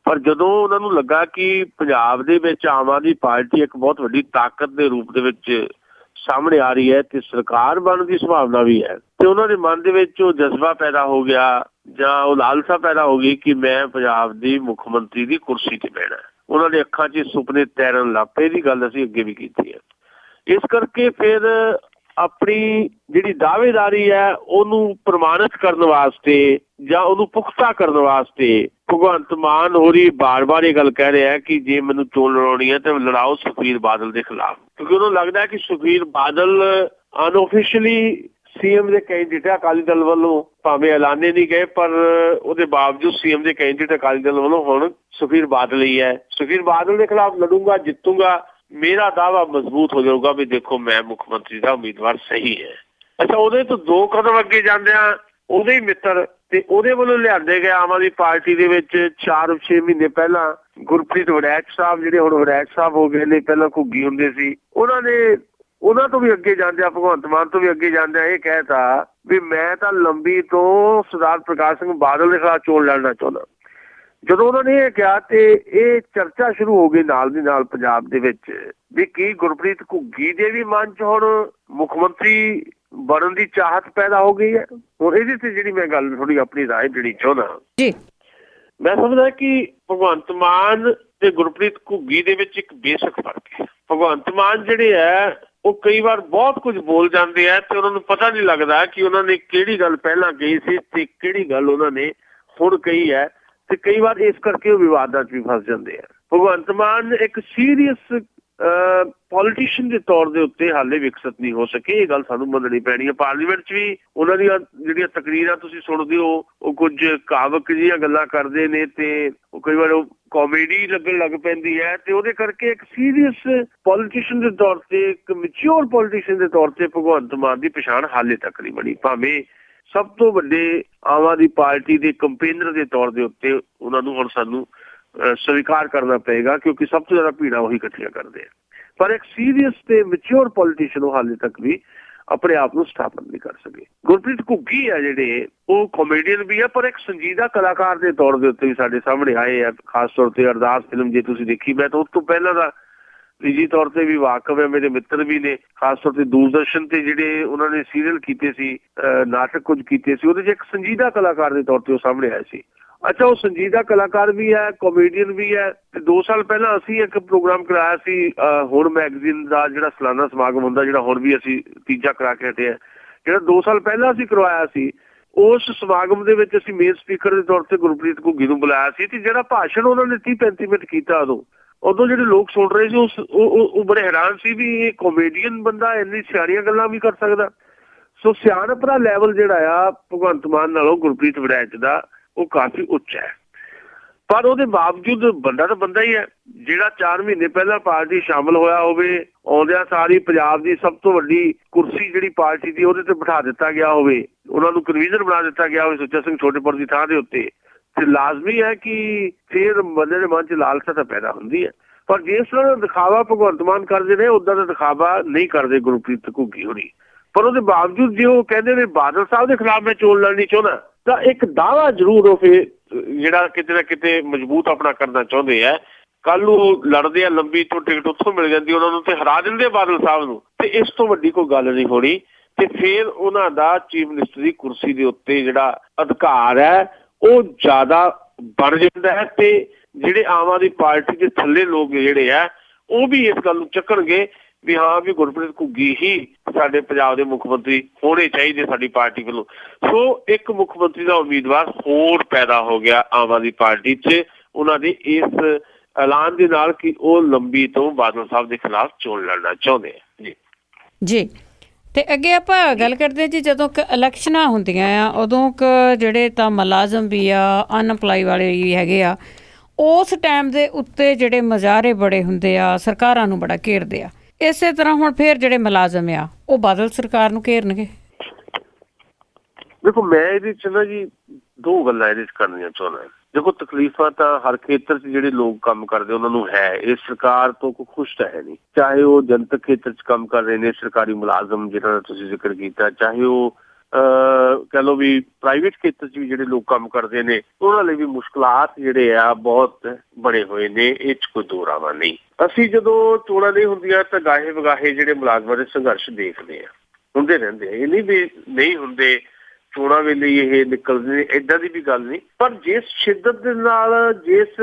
S2: ਪਰ ਜਦੋਂ ਉਹਨਾਂ ਨੂੰ ਲੱਗਾ ਕਿ ਪੰਜਾਬ ਦੇ ਵਿੱਚ ਆਮ ਆਦਮੀ ਪਾਰਟੀ ਇੱਕ ਬਹੁਤ ਵੱਡੀ ਤਾਕਤ ਦੇ ਰੂਪ ਦੇ ਵਿੱਚ ਸਾਹਮਣੇ ਆ ਰਹੀ ਹੈ ਤੇ ਸਰਕਾਰ ਬਣਨ ਦੀ ਸੰਭਾਵਨਾ ਵੀ ਹੈ, ਤੇ ਉਹਨਾਂ ਦੇ ਮਨ ਦੇ ਵਿੱਚ ਉਹ ਜਜ਼ਬਾ ਪੈਦਾ ਹੋ ਗਿਆ ਜਾਂ ਉਹ ਲਾਲਸਾ ਪੈਦਾ ਹੋ ਗਈ ਕਿ ਮੈਂ ਪੰਜਾਬ ਦੀ ਮੁੱਖ ਮੰਤਰੀ ਦੀ ਕੁਰਸੀ ਤੇ ਬਹਿਣਾ। ਉਹਨਾਂ ਦੇ ਅੱਖਾਂ 'ਚ ਸੁਪਨੇ ਤੈਰਨ ਲੱਗ ਪਏ। ਦੀ ਗੱਲ ਅਸੀਂ ਅੱਗੇ ਵੀ ਕੀਤੀ ਹੈ। ਇਸ ਕਰਕੇ ਫਿਰ ਆਪਣੀ ਜਿਹੜੀ ਦਾਅਵੇਦਾਰੀ ਹੈ ਉਹਨੂੰ ਪ੍ਰਮਾਣਿਤ ਕਰਨ ਵਾਸਤੇ ਜਾਂ ਉਹਨੂੰ ਪੁਖਤਾ ਕਰਨ ਵਾਸਤੇ ਭਗਵੰਤ ਮਾਨ ਹੋਰੀ ਬਾਰ-ਬਾਰ ਇਹ ਗੱਲ ਕਹਿ ਰਿਹਾ ਕਿ ਜੇ ਮੈਨੂੰ ਚੋਣ ਲੜਾਉਣੀ ਹੈ ਤਾਂ ਲੜਾਓ ਸੁਖਬੀਰ ਬਾਦਲ ਦੇ ਖਿਲਾਫ, ਕਿਉਂਕਿ ਉਹਨੂੰ ਲੱਗਦਾ ਕਿ ਸੁਖਬੀਰ ਬਾਦਲ ਅਨਓਫੀਸ਼ੀਅਲੀ ਸੀਐਮ ਦੇ ਕੈਂਡੀਡੇਟ ਅਕਾਲੀ ਦਲ ਵੱਲੋਂ, ਭਾਵੇਂ ਐਲਾਨੇ ਨਹੀਂ ਗਏ ਪਰ ਉਹਦੇ ਬਾਵਜੂਦ ਸੀਐਮ ਦੇ ਕੈਂਡੀਡੇਟ ਅਕਾਲੀ ਦਲ ਵੱਲੋਂ ਹੁਣ ਸੁਖਬੀਰ ਬਾਦਲ ਹੀ ਹੈ। ਸੁਖਬੀਰ ਬਾਦਲ ਦੇ ਖਿਲਾਫ ਲੜੂੰਗਾ, ਜਿੱਤੂੰਗਾ, ਮੇਰਾ ਦਾਅਵਾ ਮਜ਼ਬੂਤ ਹੋ ਜਾਊਗਾ ਵੀ ਦੇਖੋ ਮੈਂ ਮੁੱਖ ਮੰਤਰੀ ਦਾ ਉਮੀਦਵਾਰ ਸਹੀ ਹੈ। ਅੱਛਾ, ਉਹਦੇ ਤੋਂ 2 ਕਦਮ ਅੱਗੇ ਜਾਂਦਿਆਂ ਉਹਦੇ ਹੀ ਮਿੱਤਰ ਤੇ ਉਹਦੇ ਵੱਲੋਂ ਲਿਆਂਦੇ ਗਏ ਆਮ ਆਦਮੀ ਪਾਰਟੀ ਦੇ ਵਿੱਚ 4-6 ਮਹੀਨੇ ਪਹਿਲਾਂ ਗੁਰਪ੍ਰੀਤ ਵੜੈਚ ਸਾਹਿਬ, ਜਿਹੜੇ ਹੁਣ ਵੜੈਚ ਸਾਹਿਬ ਹੋ ਗਏ ਨੇ, ਪਹਿਲਾਂ ਘੁੱਗੀ ਹੁੰਦੇ ਸੀ, ਉਹਨਾਂ ਤੋਂ ਵੀ ਅੱਗੇ ਜਾਂਦਿਆਂ, ਭਗਵੰਤ ਮਾਨ ਤੋਂ ਵੀ ਅੱਗੇ ਜਾਂਦਿਆਂ ਇਹ ਕਹਿਤਾ ਵੀ ਮੈਂ ਤਾਂ ਲੰਬੀ ਤੋਂ ਸਰਦਾਰ ਪ੍ਰਕਾਸ਼ ਸਿੰਘ ਬਾਦਲ ਦੇ ਖਿਲਾਫ ਚੋਣ ਲੜਨਾ ਚਾਹੁੰਦਾ। ਜਦੋਂ ਉਹਨਾਂ ਨੇ ਇਹ ਕਿਹਾ ਤੇ ਇਹ ਚਰਚਾ ਸ਼ੁਰੂ ਹੋ ਗਈ ਨਾਲ ਦੀ ਨਾਲ ਪੰਜਾਬ ਦੇ ਵਿੱਚ ਵੀ ਕੀ ਗੁਰਪ੍ਰੀਤ ਘੁੱਗੀ ਦੇ ਵੀ ਮਨ 'ਚ ਹੁਣ ਮੁੱਖ ਮੰਤਰੀ ਬਣਨ ਦੀ ਚਾਹਤ ਪੈਦਾ ਹੋ ਗਈ ਹੈ। ਹੁਣ ਇਹਦੇ ਤੇ ਜਿਹੜੀ ਮੈਂ ਗੱਲ ਥੋੜੀ ਆਪਣੀ ਰਾਏ ਜਿਹੜੀ ਚਾਹੁੰਦਾ ਜੀ, ਮੈਂ ਸਮਝਦਾ ਕਿ ਭਗਵੰਤ ਮਾਨ ਤੇ ਗੁਰਪ੍ਰੀਤ ਘੁੱਗੀ ਦੇ ਵਿੱਚ ਇੱਕ ਬੇਸਿਕ ਫਰਕ ਹੈ। ਭਗਵੰਤ ਮਾਨ ਜਿਹੜੇ ਹੈ ਉਹ ਕਈ ਵਾਰ ਬਹੁਤ ਕੁਝ ਬੋਲ ਜਾਂਦੇ ਆ ਤੇ ਉਹਨਾਂ ਨੂੰ ਪਤਾ ਨਹੀਂ ਲੱਗਦਾ ਕਿ ਉਹਨਾਂ ਨੇ ਕਿਹੜੀ ਗੱਲ ਪਹਿਲਾਂ ਕਹੀ ਸੀ ਤੇ ਕਿਹੜੀ ਗੱਲ ਉਹਨਾਂ ਨੇ ਹੁਣ ਕਹੀ ਹੈ, ਤੇ ਕਈ ਵਾਰ ਇਸ ਕਰਕੇ ਉਹ ਵਿਵਾਦਾਂ 'ਚ ਵੀ ਫਸ ਜਾਂਦੇ ਆ। ਭਗਵੰਤ ਮਾਨ ਇੱਕ ਸੀਰੀਅਸ ਪੋਲੀਟੀਸ਼ੀਅਨ ਦੇ ਤੌਰ ਦੇ ਉੱਤੇ ਹਾਲੇ ਵਿਕਸਿਤ ਨਹੀਂ ਹੋ ਸਕੇ। ਇਹ ਗੱਲ ਸਾਨੂੰ ਮੰਨਣੀ ਪੈਣੀ ਹੈ। ਪਾਰਲੀਮੈਂਟ 'ਚ ਵੀ ਉਹਨਾਂ ਦੀਆਂ ਜਿਹੜੀਆਂ ਤਕਰੀਰਾਂ ਤੁਸੀਂ ਸੁਣਦੇ ਹੋ, ਉਹ ਕੁਝ ਕਾਵਕ ਜਿਹੀਆਂ ਗੱਲਾਂ ਕਰਦੇ ਨੇ ਤੇ ਉਹ ਕਈ ਵਾਰ ਉਹ ਕਾਮੇਡੀ ਲੱਗਣ ਲੱਗ ਪੈਂਦੀ ਹੈ, ਤੇ ਉਹਦੇ ਕਰਕੇ ਇੱਕ ਸੀਰੀਅਸ ਪੋਲੀਟੀਸ਼ੀਅਨ ਦੇ ਤੌਰ ਤੇ, ਇੱਕ ਮੈਚਿਓਰ ਪੋਲੀਟੀਸ਼ੀਅਨ ਦੇ ਤੌਰ ਤੇ ਭਗਵੰਤ ਮਾਨ ਦੀ ਪਛਾਣ ਹਾਲੇ ਤੱਕ ਨਹੀਂ ਬਣੀ। ਭਾਵੇਂ ਸਭ ਤੋਂ ਵੱਡੇ ਆਮ ਆਦਮੀ ਪਾਰਟੀ ਦੇ ਕੰਪੇਨਰ ਦੇ ਤੌਰ ਦੇ ਉੱਤੇ ਉਹਨਾਂ ਨੂੰ ਹੁਣ ਸਾਨੂੰ ਸਵੀਕਾਰ ਕਰਨਾ ਪਏਗਾ, ਕਿਉਂਕਿ ਸਭ ਤੋਂ ਜ਼ਿਆਦਾ ਭੀੜਾਂ ਉਹੀ ਇਕੱਠੀਆਂ ਕਰਦੇ ਆ। ਪਰ ਇੱਕ ਸੀਰੀਅਸ ਤੇ ਮੈਚਿਓਰ ਪੋਲੀਟੀਸ਼ੀਅਨ ਉਹ ਹਾਲੇ ਤੱਕ ਵੀ ਆਪਣੇ ਆਪ ਨੂੰ ਸਥਾਪਿਤ ਨਹੀਂ ਕਰ ਸਕੇ। ਗੁਰਪ੍ਰੀਤ ਘੁੱਗੀ ਆ ਜਿਹੜੇ, ਉਹ ਕਾਮੇਡੀਅਨ ਵੀ ਆ ਪਰ ਇੱਕ ਸੰਜੀਦਾ ਕਲਾਕਾਰ ਦੇ ਤੌਰ ਦੇ ਉੱਤੇ ਵੀ ਸਾਡੇ ਸਾਹਮਣੇ ਆਏ ਆ। ਖਾਸ ਤੌਰ ਤੇ ਅਰਦਾਸ ਫਿਲਮ ਜੇ ਤੁਸੀਂ ਦੇਖੀ, ਮੈਂ ਤਾਂ ਉਸ ਤੋਂ ਪਹਿਲਾਂ ਦਾ ਨਿੱਜੀ ਤੌਰ ਤੇ ਵੀ ਵਾਕਫ ਹੈ, ਮੇਰੇ ਮਿੱਤਰ ਵੀ ਨੇ। ਖਾਸ ਤੌਰ ਤੇ ਦੂਰਦਰਸ਼ਨ ਤੇ ਜਿਹੜੇ ਉਹਨਾਂ ਨੇ ਸੀਰੀਅਲ ਕੀਤੇ ਸੀ, ਨਾਟਕ ਕੁਝ ਕੀਤੇ ਸੀ, ਉਹਦੇ 'ਚ ਇੱਕ ਸੰਜੀਦਾ ਕਲਾਕਾਰ ਦੇ ਤੌਰ ਤੇ ਉਹ ਸਾਹਮਣੇ ਆਏ ਸੀ। ਅੱਛਾ, ਉਹ ਸੰਜੀਦਾ ਕਲਾਕਾਰ ਵੀ ਹੈ, ਕਾਮੇਡੀਅਨ ਵੀ ਹੈ। ਤੇ 2 ਸਾਲ ਪਹਿਲਾਂ ਅਸੀਂ ਇੱਕ ਪ੍ਰੋਗਰਾਮ ਕਰਾਇਆ ਸੀ ਹੁਣ ਮੈਗਜ਼ੀਨ ਦਾ, ਜਿਹੜਾ ਸਾਲਾਨਾ ਸਮਾਗਮ ਹੁੰਦਾ, ਜਿਹੜਾ ਹੁਣ ਵੀ ਅਸੀਂ ਤੀਜਾ ਕਰਾ ਕੇ ਹਟੇ ਆ, ਜਿਹੜਾ 2 ਸਾਲ ਪਹਿਲਾਂ ਅਸੀਂ ਕਰਵਾਇਆ ਸੀ। ਉਸ ਸਮਾਗਮ ਦੇ ਵਿੱਚ ਅਸੀਂ ਮੇਨ ਸਪੀਕਰ ਦੇ ਤੌਰ ਤੇ ਗੁਰਪ੍ਰੀਤ ਘੁੱਗੀ ਨੂੰ ਬੁਲਾਇਆ ਸੀ ਤੇ ਜਿਹੜਾ ਭਾਸ਼ਣ ਉਹਨਾਂ ਨੇ 30-35 ਮਿੰਟ ਕੀਤਾ, ਉਦੋਂ ਜਿਹੜੇ ਲੋਕ ਸੁਣ ਰਹੇ ਸੀ ਉਹ ਬੜੇ ਹੈਰਾਨ ਸੀ ਵੀ ਇਹ ਕਾਮੇਡੀਅਨ ਬੰਦਾ ਇੰਨੀ ਸਿਆਣੀਆਂ ਗੱਲਾਂ ਵੀ ਕਰ ਸਕਦਾ। ਸੋ ਸਿਆਣਪਰਾ ਲੈਵਲ ਜਿਹੜਾ ਆ ਭਗਵੰਤ ਮਾਨ ਨਾਲੋਂ ਗੁਰਪ੍ਰੀਤ ਵੜੈਚ ਦਾ ਉਹ ਕਾਫੀ ਉੱਚਾ ਹੈ। ਪਰ ਉਹਦੇ ਬਾਵਜੂਦ ਬੰਦਾ ਤਾਂ ਬੰਦਾ ਹੀ ਹੈ। ਜਿਹੜਾ 4 ਮਹੀਨੇ ਪਹਿਲਾਂ ਪਾਰਟੀ ਸ਼ਾਮਲ ਹੋਇਆ ਹੋਵੇ, ਆਉਂਦਿਆਂ ਸਾਰੀ ਪੰਜਾਬ ਦੀ ਸਭ ਤੋਂ ਵੱਡੀ ਕੁਰਸੀ ਜਿਹੜੀ ਪਾਰਟੀ ਦੀ ਉਹਦੇ ਤੇ ਬਿਠਾ ਦਿੱਤਾ ਗਿਆ ਹੋਵੇ, ਉਹਨਾਂ ਨੂੰ ਕਨਵੀਨਰ ਬਣਾ ਦਿੱਤਾ ਗਿਆ ਹੋਵੇ ਸੁੱਚਾ ਸਿੰਘ ਛੋਟੇਪੁਰ ਦੀ ਥਾਂ ਦੇ ਉੱਤੇ, ਤੇ ਲਾਜ਼ਮੀ ਹੈ ਕਿ ਫਿਰ ਬੰਦੇ ਦੇ ਮਨ 'ਚ ਲਾਲਸਾ ਤਾਂ ਪੈਦਾ ਹੁੰਦੀ ਹੈ। ਪਰ ਜਿਸ ਤਰ੍ਹਾਂ ਦਾ ਦਿਖਾਵਾ ਭਗਵੰਤ ਮਾਨ ਕਰਦੇ ਨੇ ਉੱਦਾਂ ਦਾ ਦਿਖਾਵਾ ਨਹੀਂ ਕਰਦੇ ਗੁਰਪ੍ਰੀਤ ਘੁੱਗੀ ਹੋਣੀ। ਪਰ ਉਹਦੇ ਬਾਵਜੂਦ ਜੇ ਉਹ ਕਹਿੰਦੇ ਨੇ ਬਾਦਲ ਸਾਹਿਬ ਦੇ ਖਿਲਾਫ ਮੈਂ ਚੋਣ ਲੜਨੀ ਚਾਹੁੰਦਾ, ਤਾਂ ਇੱਕ ਦਾਅਵਾ ਜ਼ਰੂਰ ਉਹ ਫਿਰ ਜਿਹੜਾ ਕਿਤੇ ਨਾ ਕਿਤੇ ਮਜ਼ਬੂਤ ਆਪਣਾ ਕਰਨਾ ਚਾਹੁੰਦੇ ਆ। ਕੱਲ ਨੂੰ ਲੜਦੇ ਆ, ਲੰਬੀ ਤੋਂ ਟਿਕਟ ਉੱਥੋਂ ਮਿਲ ਜਾਂਦੀ ਉਹਨਾਂ ਨੂੰ ਤੇ ਹਰਾ ਦਿੰਦੇ ਬਾਦਲ ਸਾਹਿਬ ਨੂੰ, ਤੇ ਇਸ ਤੋਂ ਵੱਡੀ ਕੋਈ ਗੱਲ ਨਹੀਂ ਹੋਣੀ। ਤੇ ਫਿਰ ਉਹਨਾਂ ਦਾ ਚੀਫ ਮਿਨਿਸਟਰ ਦੀ ਕੁਰਸੀ ਦੇ ਉੱਤੇ ਜਿਹੜਾ ਅਧਿਕਾਰ ਹੈ ਉਹ ਜ਼ਿਆਦਾ ਬਣ ਜਾਂਦਾ ਹੈ, ਤੇ ਜਿਹੜੇ ਆਮ ਆਦਮੀ ਪਾਰਟੀ ਦੇ ਥੱਲੇ ਲੋਕ ਜਿਹੜੇ ਆ ਉਹ ਵੀ ਇਸ ਗੱਲ ਨੂੰ ਚੱਕਣਗੇ ਵੀ ਹਾਂ ਵੀ ਗੁਰਪ੍ਰੀਤ ਘੁੱਗੀ ਹੀ ਸਾਡੇ ਪੰਜਾਬ ਦੇ ਮੁੱਖ ਮੰਤਰੀ ਹੋਣੇ ਚਾਹੀਦੇ ਸਾਡੀ ਪਾਰਟੀ ਵੱਲੋਂ। ਸੋ ਇੱਕ ਮੁੱਖ ਮੰਤਰੀ ਦਾ ਉਮੀਦਵਾਰ ਹੋਰ ਪੈਦਾ ਹੋ ਗਿਆ ਆਮ ਆਦਮੀ ਪਾਰਟੀ 'ਚ ਉਹਨਾਂ ਦੇ ਇਸ ਐਲਾਨ ਦੇ ਨਾਲ ਕਿ ਉਹ ਲੰਬੀ ਤੋਂ ਬਾਦਲ ਸਾਹਿਬ ਦੇ ਖਿਲਾਫ ਚੋਣ ਲੜਨਾ ਚਾਹੁੰਦੇ ਆ। ਜੀ
S1: ਤੇ ਅੱਗੇ ਆਪਾਂ ਗੱਲ ਕਰਦੇ ਜੀ, ਜਦੋਂ ਇਲੈਕਸ਼ਨਾਂ ਹੁੰਦੀਆਂ ਆ ਉਦੋਂ ਜਿਹੜੇ ਤਾਂ ਮੁਲਾਜ਼ਮ ਵੀ ਆ, ਅਨਪਲਾਈ ਵਾਲੇ ਵੀ ਹੈਗੇ ਆ, ਉਸ ਟਾਈਮ ਦੇ ਉੱਤੇ ਜਿਹੜੇ ਮੁਜ਼ਾਹਰੇ ਬੜੇ ਹੁੰਦੇ ਆ, ਸਰਕਾਰਾਂ ਨੂੰ ਬੜਾ ਘੇਰਦੇ ਆ। ਇਸੇ ਤਰ੍ਹਾਂ ਹੁਣ ਫਿਰ ਜਿਹੜੇ ਮੁਲਾਜ਼ਮ ਆ ਉਹ ਬਾਦਲ ਸਰਕਾਰ ਨੂੰ ਘੇਰਨਗੇ।
S2: ਦੇਖੋ ਮੈਂ ਇਹਦੇ 'ਚ ਨਾ ਜੀ ਦੋ ਗੱਲਾਂ ਇਹਦੇ 'ਚ ਕਰਨੀਆਂ ਚਾਹੁੰਦਾ। ਦੇਖੋ ਤਕਲੀਫਾਂ ਤਾਂ ਹਰ ਖੇਤਰ 'ਚ ਜਿਹੜੇ ਲੋਕ ਕੰਮ ਕਰਦੇ ਉਹਨਾਂ ਨੂੰ ਹੈ, ਇਹ ਸਰਕਾਰ ਤੋਂ ਕੋਈ ਖੁਸ਼ ਤਾਂ ਹੈ ਨਹੀਂ। ਚਾਹੇ ਉਹ ਜਨਤਕ ਖੇਤਰ 'ਚ ਕੰਮ ਕਰ ਰਹੇ ਨੇ ਸਰਕਾਰੀ ਮੁਲਾਜ਼ਮ ਜਿਹਨਾਂ ਦਾ ਤੁਸੀਂ ਜ਼ਿਕਰ ਕੀਤਾ, ਚਾਹੇ ਉਹ ਕਹਿ ਲਓ ਵੀ ਪ੍ਰਾਈਵੇਟ ਖੇਤਰ 'ਚ ਵੀ ਜਿਹੜੇ ਲੋਕ ਕੰਮ ਕਰਦੇ ਨੇ ਉਹਨਾਂ ਲਈ ਵੀ ਮੁਸ਼ਕਲਾਤ ਜਿਹੜੇ ਆ ਬਹੁਤ ਬਣੇ ਹੋਏ ਨੇ, ਇਹ 'ਚ ਕੋਈ ਦੋ ਰਾਵਾਂ ਨਹੀਂ। ਅਸੀਂ ਜਦੋਂ ਚੋਣਾਂ ਨਹੀਂ ਹੁੰਦੀਆਂ ਤਾਂ ਗਾਹੇ ਵਗਾਹੇ ਜਿਹੜੇ ਮੁਲਾਜ਼ਮਾਂ ਦੇ ਸੰਘਰਸ਼ ਦੇਖਦੇ ਆ, ਹੁੰਦੇ ਰਹਿੰਦੇ ਆ, ਇਹ ਨਹੀਂ ਵੀ ਨਹੀਂ ਹੁੰਦੇ, ਚੋਣਾਂ ਵੇਲੇ ਇਹ ਨਿਕਲਦੇ ਨੇ, ਏਦਾਂ ਦੀ ਵੀ ਗੱਲ ਨਹੀਂ। ਪਰ ਜਿਸ ਸ਼ਿੱਦਤ ਦੇ ਨਾਲ, ਜਿਸ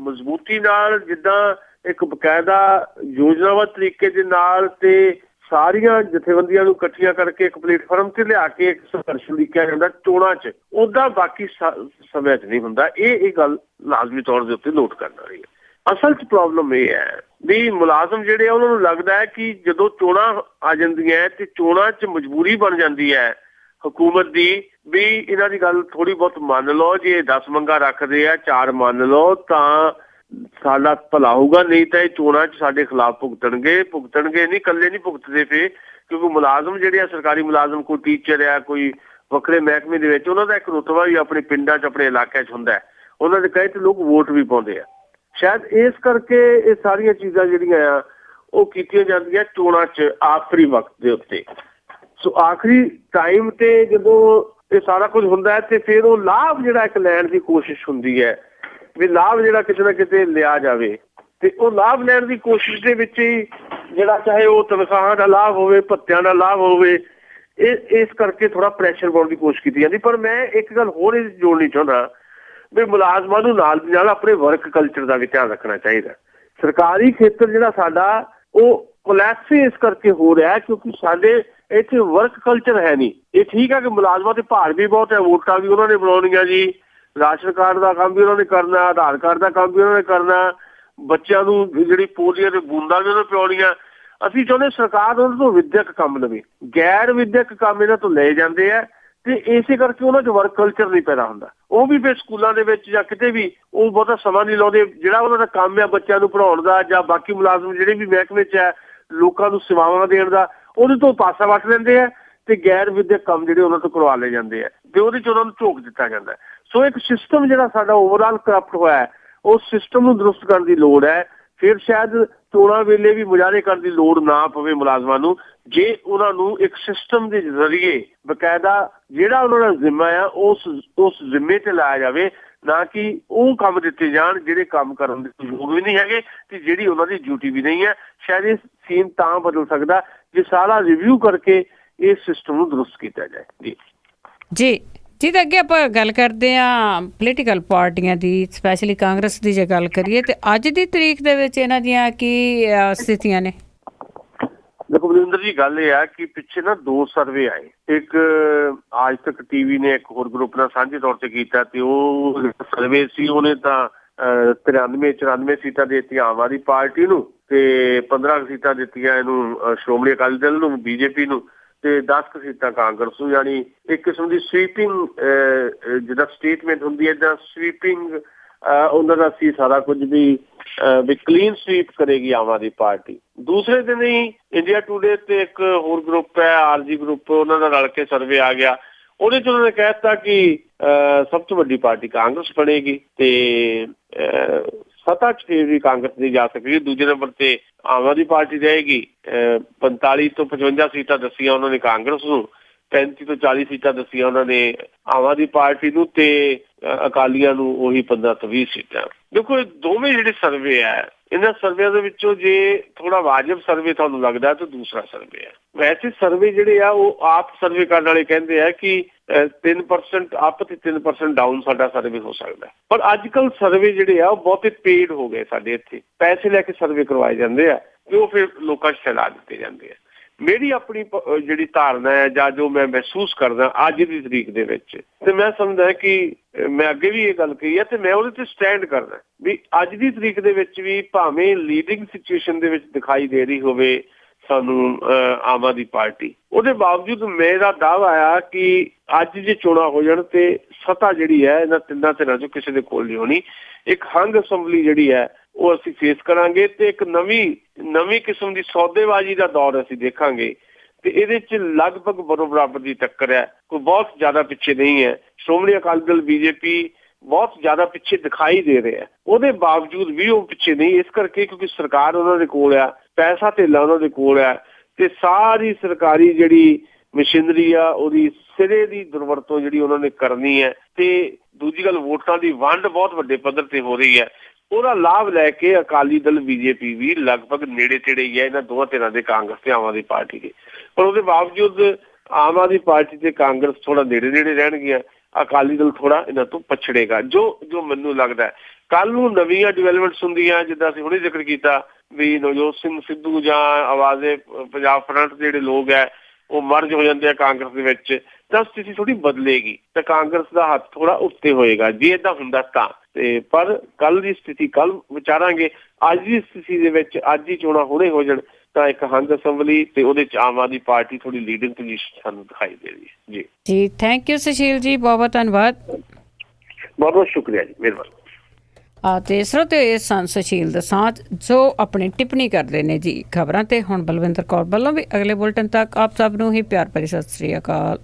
S2: ਮਜ਼ਬੂਤੀ ਨਾਲ, ਜਿੱਦਾਂ ਇੱਕ ਬਕਾਇਦਾ ਯੋਜਨਾਬੱਧ ਤਰੀਕੇ ਦੇ ਨਾਲ ਤੇ ਸਾਰੀਆਂ ਜਥੇਬੰਦੀਆਂ ਨੂੰ ਇਕੱਠੀਆਂ ਕਰਕੇ ਇੱਕ ਪਲੇਟਫਾਰਮ ਤੇ ਲਿਆ ਕੇ ਇੱਕ ਸੰਘਰਸ਼ ਲਿਖਿਆ ਜਾਂਦਾ ਚੋਣਾਂ 'ਚ, ਉਹਦਾ ਬਾਕੀ ਸਮਿਆਂ 'ਚ ਨਹੀਂ ਹੁੰਦਾ। ਇਹ ਗੱਲ ਲਾਜ਼ਮੀ ਤੌਰ ਦੇ ਉੱਤੇ ਨੋਟ ਕਰਨ ਵਾਲੀ ਹੈ। ਅਸਲ 'ਚ ਪ੍ਰੋਬਲਮ ਇਹ ਹੈ ਵੀ ਮੁਲਾਜ਼ਮ ਜਿਹੜੇ ਆ ਉਹਨਾਂ ਨੂੰ ਲੱਗਦਾ ਹੈ ਕਿ ਜਦੋਂ ਚੋਣਾਂ ਆ ਜਾਂਦੀਆਂ ਤੇ ਚੋਣਾਂ 'ਚ ਮਜਬੂਰੀ ਬਣ ਜਾਂਦੀ ਹੈ ਹਕੂਮਤ ਦੀ ਵੀ ਇਹਨਾਂ ਦੀ ਗੱਲ ਥੋੜ੍ਹੀ ਬਹੁਤ ਮੰਨ ਲਓ, ਜੇ 10 ਮੰਗਾਂ ਰੱਖਦੇ ਆ 4 ਮੰਨ ਲਓ ਤਾਂ ਸਾਡਾ ਭਲਾ ਹੋਊਗਾ, ਨਹੀਂ ਤਾਂ ਇਹ ਚੋਣਾਂ 'ਚ ਸਾਡੇ ਖਿਲਾਫ ਭੁਗਤਣਗੇ ਨਹੀਂ, ਇਕੱਲੇ ਨਹੀਂ ਭੁਗਤਦੇ ਪਏ, ਕਿਉਂਕਿ ਮੁਲਾਜ਼ਮ ਜਿਹੜੇ ਆ ਸਰਕਾਰੀ ਮੁਲਾਜ਼ਮ, ਕੋਈ ਟੀਚਰ ਆ, ਕੋਈ ਵੱਖਰੇ ਮਹਿਕਮੇ ਦੇ ਵਿੱਚ, ਉਹਨਾਂ ਦਾ ਇੱਕ ਰੁਤਬਾ ਵੀ ਆਪਣੇ ਪਿੰਡਾਂ 'ਚ ਆਪਣੇ ਇਲਾਕਿਆਂ 'ਚ ਹੁੰਦਾ, ਉਹਨਾਂ ਦੇ ਕਹੇ ਤੇ ਲੋਕ ਵੋਟ ਵੀ ਪਾਉਂਦੇ ਆ। ਸ਼ਾਇਦ ਇਸ ਕਰਕੇ ਇਹ ਸਾਰੀਆਂ ਚੀਜ਼ਾਂ ਜਿਹੜੀਆਂ ਆ ਉਹ ਕੀਤੀਆਂ ਜਾਂਦੀਆਂ ਚੋਣਾਂ 'ਚ ਆਖਰੀ ਵਕਤ ਦੇ ਉੱਤੇ। ਸੋ ਆਖਰੀ ਟਾਈਮ ਤੇ ਜਦੋਂ ਇਹ ਸਾਰਾ ਕੁਝ ਹੁੰਦਾ ਹੈ ਤੇ ਫਿਰ ਉਹ ਲਾਭ ਜਿਹੜਾ ਇੱਕ ਲੈਣ ਦੀ ਕੋਸ਼ਿਸ਼ ਹੁੰਦੀ ਹੈ ਵੀ ਲਾਭ ਜਿਹੜਾ ਕਿਤੇ ਨਾ ਕਿਤੇ ਲਿਆ ਜਾਵੇ, ਤੇ ਉਹ ਲਾਭ ਲੈਣ ਦੀ ਕੋਸ਼ਿਸ਼ ਦੇ ਵਿੱਚ ਹੀ ਜਿਹੜਾ ਚਾਹੇ ਉਹ ਤਨਖਾਹਾਂ ਦਾ ਲਾਭ ਹੋਵੇ, ਭੱਤਿਆਂ ਦਾ ਲਾਭ ਹੋਵੇ, ਇਸ ਕਰਕੇ ਥੋੜਾ ਪ੍ਰੈਸ਼ਰ ਪਾਉਣ ਦੀ ਕੋਸ਼ਿਸ਼ ਕੀਤੀ ਜਾਂਦੀ। ਪਰ ਮੈਂ ਇੱਕ ਗੱਲ ਹੋਰ ਇਹ ਜੋੜਨੀ ਚਾਹੁੰਦਾ ਵੀ ਮੁਲਾਜ਼ਮਾਂ ਨੂੰ ਨਾਲ ਦੀ ਨਾਲ ਆਪਣੇ ਵਰਕ ਕਲਚਰ ਦਾ ਵੀ ਧਿਆਨ ਰੱਖਣਾ ਚਾਹੀਦਾ। ਸਰਕਾਰੀ ਖੇਤਰ ਜਿਹੜਾ ਸਾਡਾ ਉਹ ਕੋਲੈਪਸ ਇਸ ਕਰਕੇ ਹੋ ਰਿਹਾ ਕਿਉਂਕਿ ਸਾਡੇ ਇੱਥੇ ਵਰਕ ਕਲਚਰ ਹੈ ਨਹੀਂ। ਇਹ ਠੀਕ ਹੈ ਕਿ ਮੁਲਾਜ਼ਮਾਂ ਤੇ ਭਾਰ ਵੀ ਬਹੁਤ ਹੈ, ਵੋਟਾਂ ਵੀ ਉਹਨਾਂ ਨੇ ਬਣਾਉਣੀਆਂ ਜੀ, ਰਾਸ਼ਨ ਕਾਰਡ ਦਾ ਕੰਮ ਵੀ ਉਹਨਾਂ ਨੇ ਕਰਨਾ, ਆਧਾਰ ਕਾਰਡ ਦਾ ਕੰਮ ਵੀ ਉਹਨਾਂ ਨੇ ਕਰਨਾ, ਬੱਚਿਆਂ ਨੂੰ ਜਿਹੜੀ ਪੋਲੀਓ ਦੇ ਬੂੰਦਾਂ ਵੀ ਉਹਨਾਂ ਨੂੰ ਪਿਆਉਣੀਆਂ। ਅਸੀਂ ਚਾਹੁੰਦੇ ਸਰਕਾਰ ਉਹਨਾਂ ਤੋਂ ਵਿੱਦਿਅਕ ਕੰਮ ਲਵੇ, ਗੈਰ ਵਿੱਦਿਅਕ ਕੰਮ ਇਹਨਾਂ ਤੋਂ ਲਏ ਜਾਂਦੇ ਆ ਤੇ ਇਸੇ ਕਰਕੇ ਉਹਨਾਂ 'ਚ ਵਰਕ ਕਲਚਰ ਨਹੀਂ ਪੈਦਾ ਹੁੰਦਾ। ਉਹ ਵੀ ਫਿਰ ਸਕੂਲਾਂ ਦੇ ਵਿੱਚ ਜਾਂ ਕਿਤੇ ਵੀ ਉਹ ਬਹੁਤਾ ਸਮਾਂ ਨਹੀਂ ਲਾਉਂਦੇ, ਜਿਹੜਾ ਉਹਨਾਂ ਦਾ ਕੰਮ ਆ ਬੱਚਿਆਂ ਨੂੰ ਪੜ੍ਹਾਉਣ ਦਾ ਜਾਂ ਬਾਕੀ ਮੁਲਾਜ਼ਮ ਜਿਹੜੇ ਵੀ ਮਹਿਕਮੇ 'ਚ ਹੈ ਲੋਕਾਂ ਨੂੰ ਸੇਵਾਵਾਂ ਦੇਣ ਦਾ, ਉਹਦੇ ਤੋਂ ਪਾਸਾ ਵੱਟ ਲੈਂਦੇ ਆ ਤੇ ਗੈਰ ਵਿੱਦਿਅਕ ਕੰਮ ਜਿਹੜੇ ਉਹਨਾਂ ਤੋਂ ਕਰਵਾ ਲਏ ਜਾਂਦੇ ਆ ਤੇ ਉਹਦੇ 'ਚ ਉਹਨਾਂ ਨੂੰ ਝੋਕ ਦਿੱਤਾ ਜਾਂਦਾ। ਸੋ ਇੱਕ ਸਿਸਟਮ ਜਿਹੜਾ ਸਾਡਾ ਓਵਰਆਲ ਕਰਪਟ ਹੋਇਆ ਹੈ, ਉਸ ਸਿਸਟਮ ਨੂੰ ਦਰੁਸਤ ਕਰਨ ਦੀ ਲੋੜ ਹੈ। ਫਿਰ ਸ਼ਾਇਦ ਚੋਣਾਂ ਵੇਲੇ ਵੀ ਮੁਜ਼ਾਹਰੇ ਕਰਨ ਦੀ ਲੋੜ ਨਾ ਪਵੇ ਮੁਲਾਜ਼ਮਾਂ ਨੂੰ, ਜੇ ਉਹਨਾਂ ਨੂੰ ਇੱਕ ਸਿਸਟਮ ਦੇ ਜ਼ਰੀਏ ਬਕਾਇਦਾ ਜਿਹੜਾ ਉਹਨਾਂ ਦਾ ਜ਼ਿੰਮਾ ਆ ਉਸ ਜ਼ਿੰਮੇ ਤੇ ਲਾਇਆ ਜਾਵੇ, ਨਾ ਕਿ ਉਹ ਕੰਮ ਦਿੱਤੇ ਜਾਣ ਜਿਹੜੇ ਕੰਮ ਕਰਨ ਦੇ ਯੋਗ ਵੀ ਨਹੀਂ ਹੈਗੇ ਤੇ ਜਿਹੜੀ ਉਹਨਾਂ ਦੀ ਡਿਊਟੀ ਵੀ ਨਹੀਂ ਹੈ। ਸ਼ਾਇਦ ਇਹ ਸੀਨ ਤਾਂ ਬਦਲ ਸਕਦਾ ਜੇ ਸਾਰਾ ਰਿਵਿਊ ਕਰਕੇ ਇਸ ਸਿਸਟਮ ਨੂੰ ਦਰੁਸਤ ਕੀਤਾ ਜਾਏ।
S1: ਜੀ ਜੀ ਤਾਂ ਅੱਗੇ ਆਪਾਂ ਗੱਲ ਕਰਦੇ ਹਾਂ ਪੋਲੀਟੀਕਲ ਪਾਰਟੀਆਂ ਦੀ, ਸਪੈਸ਼ਲੀ ਕਾਂਗਰਸ ਦੀ ਜੇ ਗੱਲ ਕਰੀਏ ਤੇ ਅੱਜ ਦੀ ਤਰੀਕ ਦੇ ਵਿੱਚ ਇਹਨਾਂ ਦੀਆਂ ਕੀ ਸਥਿਤੀਆਂ ਨੇ?
S2: ਦੇਖੋ ਬਲਵਿੰਦਰ ਜੀ, ਗੱਲ ਇਹ ਆ ਕਿ ਪਿੱਛੇ ਨਾ 2 ਸਰਵੇ ਆਏ, ਇੱਕ ਆਜ ਤੱਕ ਟੀਵੀ ਨੇ ਇੱਕ ਹੋਰ ਗਰੁੱਪ ਨਾਲ ਸਾਂਝੇ ਤੌਰ ਤੇ ਕੀਤਾ ਤੇ ਉਹ ਸਰਵੇ ਸੀ, ਉਹਨੇ ਤਾਂ 93-94 ਸੀਟਾਂ ਦੇ ਦਿੱਤੀਆਂ ਆਮ ਆਦਮੀ ਪਾਰਟੀ ਨੂੰ ਤੇ 15 ਸੀਟਾਂ ਦਿੱਤੀਆਂ ਇਹਨੂੰ ਸ਼੍ਰੋਮਣੀ ਅਕਾਲੀ ਦਲ ਨੂੰ, ਬੀਜੇਪੀ ਨੂੰ, ਤੇ 10 ਸੀਟਾਂ ਕਾਂਗਰਸ ਨੂੰ। ਯਾਨੀ ਇੱਕ ਕਿਸਮ ਦੀ ਸਵੀਪਿੰਗ ਜਿੱਦਾਂ ਸਟੇਟਮੈਂਟ ਹੁੰਦੀ ਹੈ, ਇੱਦਾਂ ਸਵੀਪਿੰਗ ਉਹਨਾਂ ਦਾ ਸੀ ਸਾਰਾ ਕੁਝ ਵੀ ਵੀ ਕਲੀਨ ਸਵੀਪ ਕਰੇਗੀ ਆਮ ਆਦਮੀ ਪਾਰਟੀ। ਦੂਸਰੇ ਦਿਨ ਹੀ ਇੰਡੀਆ ਟੂਡੇ ਤੇ ਇੱਕ ਹੋਰ ਗਰੁੱਪ ਹੈ ਆਰਜੀ ਗਰੁੱਪ, ਉਹਨਾਂ ਦਾ ਰਲ ਕੇ ਸਰਵੇ ਆ ਗਿਆ। ਉਹਦੇ 'ਚ ਉਹਨਾਂ ਨੇ ਕਹਿ ਦਿੱਤਾ ਕਿ ਸਭ ਤੋਂ ਵੱਡੀ ਪਾਰਟੀ ਕਾਂਗਰਸ ਬਣੇਗੀ ਤੇ ਸੱਤਾ 'ਚ ਫਿਰ ਵੀ ਕਾਂਗਰਸ ਨਹੀਂ ਜਾ ਸਕੇਗੀ। ਦੂਜੇ ਨੰਬਰ ਤੇ ਆਮ ਆਦਮੀ ਪਾਰਟੀ ਰਹੇਗੀ। 45 ਤੋਂ 55 ਸੀਟਾਂ ਦੱਸੀਆਂ ਉਹਨਾਂ ਨੇ ਕਾਂਗਰਸ ਨੂੰ, 35 ਤੋਂ 40 ਸੀਟਾਂ ਦੱਸੀਆਂ ਉਹਨਾਂ ਨੇ ਆਮ ਆਦਮੀ ਪਾਰਟੀ ਨੂੰ ਤੇ ਅਕਾਲੀਆਂ ਨੂੰ ਉਹੀ 15 ਤੋਂ 20 ਸੀਟਾਂ। ਦੇਖੋ ਇਹ ਦੋਵੇਂ ਜਿਹੜੇ ਸਰਵੇ ਹੈ, ਇਹਨਾਂ ਸਰਵੇਆਂ ਦੇ ਵਿੱਚੋਂ ਜੇ ਥੋੜਾ ਵਾਜਬ ਸਰਵੇ ਤੁਹਾਨੂੰ ਲੱਗਦਾ ਤਾਂ ਦੂਸਰਾ ਸਰਵੇ ਹੈ। ਵੈਸੇ ਸਰਵੇ ਜਿਹੜੇ ਆ ਉਹ ਆਪ ਸਰਵੇ ਕਰਨ ਵਾਲੇ ਕਹਿੰਦੇ ਆ ਕਿ 3% ਅਪ ਤੇ 3% ਡਾਊਨ ਸਾਡਾ ਸਰਵੇ ਹੋ ਸਕਦਾ। ਪਰ ਅੱਜ ਕੱਲ੍ਹ ਸਰਵੇ ਜਿਹੜੇ ਆ ਉਹ ਬਹੁਤੇ ਪੇਡ ਹੋ ਗਏ। ਸਾਡੇ ਇੱਥੇ ਪੈਸੇ ਲੈ ਕੇ ਸਰਵੇ ਕਰਵਾਏ ਜਾਂਦੇ ਆ ਤੇ ਉਹ ਫਿਰ ਲੋਕਾਂ 'ਚ ਫੈਲਾ ਦਿੱਤੇ ਜਾਂਦੇ ਆ। ਮੇਰੀ ਆਪਣੀ ਜਿਹੜੀ ਧਾਰਨਾ ਹੈ ਜਾਂ ਜੋ ਮੈਂ ਮਹਿਸੂਸ ਕਰਦਾ ਅੱਜ ਦੀ ਤਰੀਕ ਦੇ ਵਿੱਚ, ਤੇ ਮੈਂ ਸਮਝਦਾ ਕਿ ਮੈਂ ਅੱਗੇ ਵੀ ਇਹ ਗੱਲ ਕਹੀ ਹੈ ਤੇ ਮੈਂ ਉਹਦੇ ਤੇ ਸਟੈਂਡ ਕਰਦਾ ਵੀ ਅੱਜ ਦੀ ਤਰੀਕ ਦੇ ਵਿੱਚ ਵੀ ਭਾਵੇਂ ਲੀਡਿੰਗ ਸਿਚੁਏਸ਼ਨ ਦੇ ਵਿੱਚ ਦਿਖਾਈ ਦੇ ਰਹੀ ਹੋਵੇ ਸਾਨੂੰ ਆਮ ਆਦਮੀ ਪਾਰਟੀ, ਉਹਦੇ ਬਾਵਜੂਦ ਮੇਰਾ ਦਾਅਵਾ ਆ ਕਿ ਅੱਜ ਜੇ ਚੋਣਾਂ ਹੋ ਜਾਣ ਤੇ ਸੱਤਾ ਜਿਹੜੀ ਹੈ ਇਹਨਾਂ ਤਿੰਨਾਂ ਧਿਰਾਂ ਚੋਂ ਕਿਸੇ ਦੇ ਕੋਲ ਨਹੀਂ ਹੋਣੀ। ਇੱਕ ਹੰਗ ਅਸੈਂਬਲੀ ਜਿਹੜੀ ਹੈ ਉਹ ਅਸੀਂ ਫੇਸ ਕਰਾਂਗੇ ਤੇ ਇੱਕ ਨਵੀਂ ਕਿਸਮ ਦੀ ਸੌਦੇਬਾਜ਼ੀ ਦਾ ਦੌਰ ਅਸੀਂ ਦੇਖਾਂਗੇ ਤੇ ਇਹਦੇ 'ਚ ਲਗਭਗ ਬਰਾਬਰ ਦੀ ਟੱਕਰ ਹੈ। ਕੋਈ ਬਹੁਤ ਜ਼ਿਆਦਾ ਪਿੱਛੇ ਨਹੀਂ ਹੈ। ਸ਼੍ਰੋਮਣੀ ਅਕਾਲੀ ਦਲ ਬੀਜੇਪੀ ਬਹੁਤ ਜ਼ਿਆਦਾ ਪਿੱਛੇ ਦਿਖਾਈ ਦੇ ਰਿਹਾ, ਉਹਦੇ ਬਾਵਜੂਦ ਵੀ ਉਹ ਪਿੱਛੇ ਨਹੀਂ। ਇਸ ਕਰਕੇ ਕਿਉਂਕਿ ਸਰਕਾਰ ਉਹਨਾਂ ਦੇ ਕੋਲ ਆ, ਪੈਸਾ ਧੇਲਾ ਉਹਨਾਂ ਦੇ ਕੋਲ ਆ ਤੇ ਸਾਰੀ ਸਰਕਾਰੀ ਜਿਹੜੀ ਮਸ਼ੀਨਰੀ ਆ ਉਹਦੀ ਸਿਰੇ ਦੀ ਦੁਰਵਰਤੋਂ ਜਿਹੜੀ ਉਹਨਾਂ ਨੇ ਕਰਨੀ ਹੈ। ਤੇ ਦੂਜੀ ਗੱਲ ਵੋਟਾਂ ਦੀ ਵੰਡ ਬਹੁਤ ਵੱਡੇ ਪੱਧਰ ਤੇ ਹੋ ਰਹੀ ਹੈ। ਉਹਦਾ ਲਾਭ ਲੈ ਕੇ ਅਕਾਲੀ ਦਲ ਬੀਜੇਪੀ ਵੀ ਲਗਭਗ ਨੇੜੇ ਤੇੜੇ ਹੀ ਹੈ ਇਹਨਾਂ ਦੋਵਾਂ ਧਿਰਾਂ ਦੇ, ਕਾਂਗਰਸ ਤੇ ਆਮ ਆਦਮੀ ਪਾਰਟੀ ਦੇ। ਪਰ ਉਹਦੇ ਬਾਵਜੂਦ ਆਮ ਆਦਮੀ ਪਾਰਟੀ ਤੇ ਕਾਂਗਰਸ ਥੋੜਾ ਨੇੜੇ ਰਹਿਣਗੀਆਂ, ਅਕਾਲੀ ਦਲ ਥੋੜਾ ਇਹਨਾਂ ਤੋਂ ਪਛੜੇਗਾ। ਜੋ ਮੈਨੂੰ ਲੱਗਦਾ ਕੱਲ ਨੂੰ ਨਵੀਆਂ ਡਿਵੈਲਪਮੈਂਟਸ ਹੁੰਦੀਆਂ, ਜਿੱਦਾਂ ਅਸੀਂ ਹੁਣੇ ਜ਼ਿਕਰ ਕੀਤਾ ਵੀ ਨਵਜੋਤ ਸਿੰਘ ਸਿੱਧੂ ਜਾਂ ਆਵਾਜ਼ੇ ਪੰਜਾਬ ਫਰੰਟ ਦੇ ਜਿਹੜੇ ਲੋਕ ਹੈ ਉਹ ਮਰਜ ਹੋ ਜਾਂਦੇ ਆ ਕਾਂਗਰਸ ਦੇ ਵਿੱਚ, ਤਾਂ ਸਥਿਤੀ ਥੋੜੀ ਬਦਲੇਗੀ ਤੇ ਕਾਂਗਰਸ ਦਾ ਹੱਥ ਥੋੜਾ ਉੱਤੇ ਹੋਏਗਾ ਜੇ ਏਦਾਂ ਹੁੰਦਾ ਤਾਂ। ਤੇ ਪਰ ਕੱਲ ਦੀ ਸਥਿਤੀ ਕੱਲ ਵਿਚਾਰਾਂਗੇ। ਅੱਜ ਦੀ ਸਥਿਤੀ ਦੇ ਵਿੱਚ ਅੱਜ ਹੀ ਚੋਣਾਂ ਹੁਣੇ ਹੋ ਜਾਣ ਤਾਂ ਇੱਕ ਹੰਗ ਅਸੈਂਬਲੀ ਤੇ ਉਹਦੇ 'ਚ ਆਮ ਆਦਮੀ ਪਾਰਟੀ ਥੋੜੀ ਲੀਡਿੰਗ ਪੋਜੀਸ਼ਨ ਸਾਨੂੰ ਦਿਖਾਈ ਦੇ ਰਹੀ ਹੈ। ਜੀ
S1: ਥੈਂਕ ਯੂ ਸੁਸ਼ੀਲ ਜੀ, ਬਹੁਤ ਬਹੁਤ ਧੰਨਵਾਦ।
S2: ਬਹੁਤ ਬਹੁਤ ਸ਼ੁਕਰੀਆ ਜੀ, ਮਿਹਰਬਾਨੀ।
S1: ਤੇ ਸਰੋਤਿਓ ਇਹ ਸਨ ਸੁਸ਼ੀਲ ਦਸਾਂਝ ਜੋ ਆਪਣੀ ਟਿੱਪਣੀ ਕਰਦੇ ਨੇ ਜੀ ਖਬਰਾਂ ਤੇ। ਹੁਣ ਬਲਵਿੰਦਰ ਕੌਰ ਵੱਲੋਂ ਵੀ ਅਗਲੇ ਬੁਲਟਨ ਤੱਕ ਆਪ ਸਭ ਨੂੰ ਹੀ ਪਿਆਰ ਭਰੀ ਸਤਿ ਸ੍ਰੀ ਅਕਾਲ।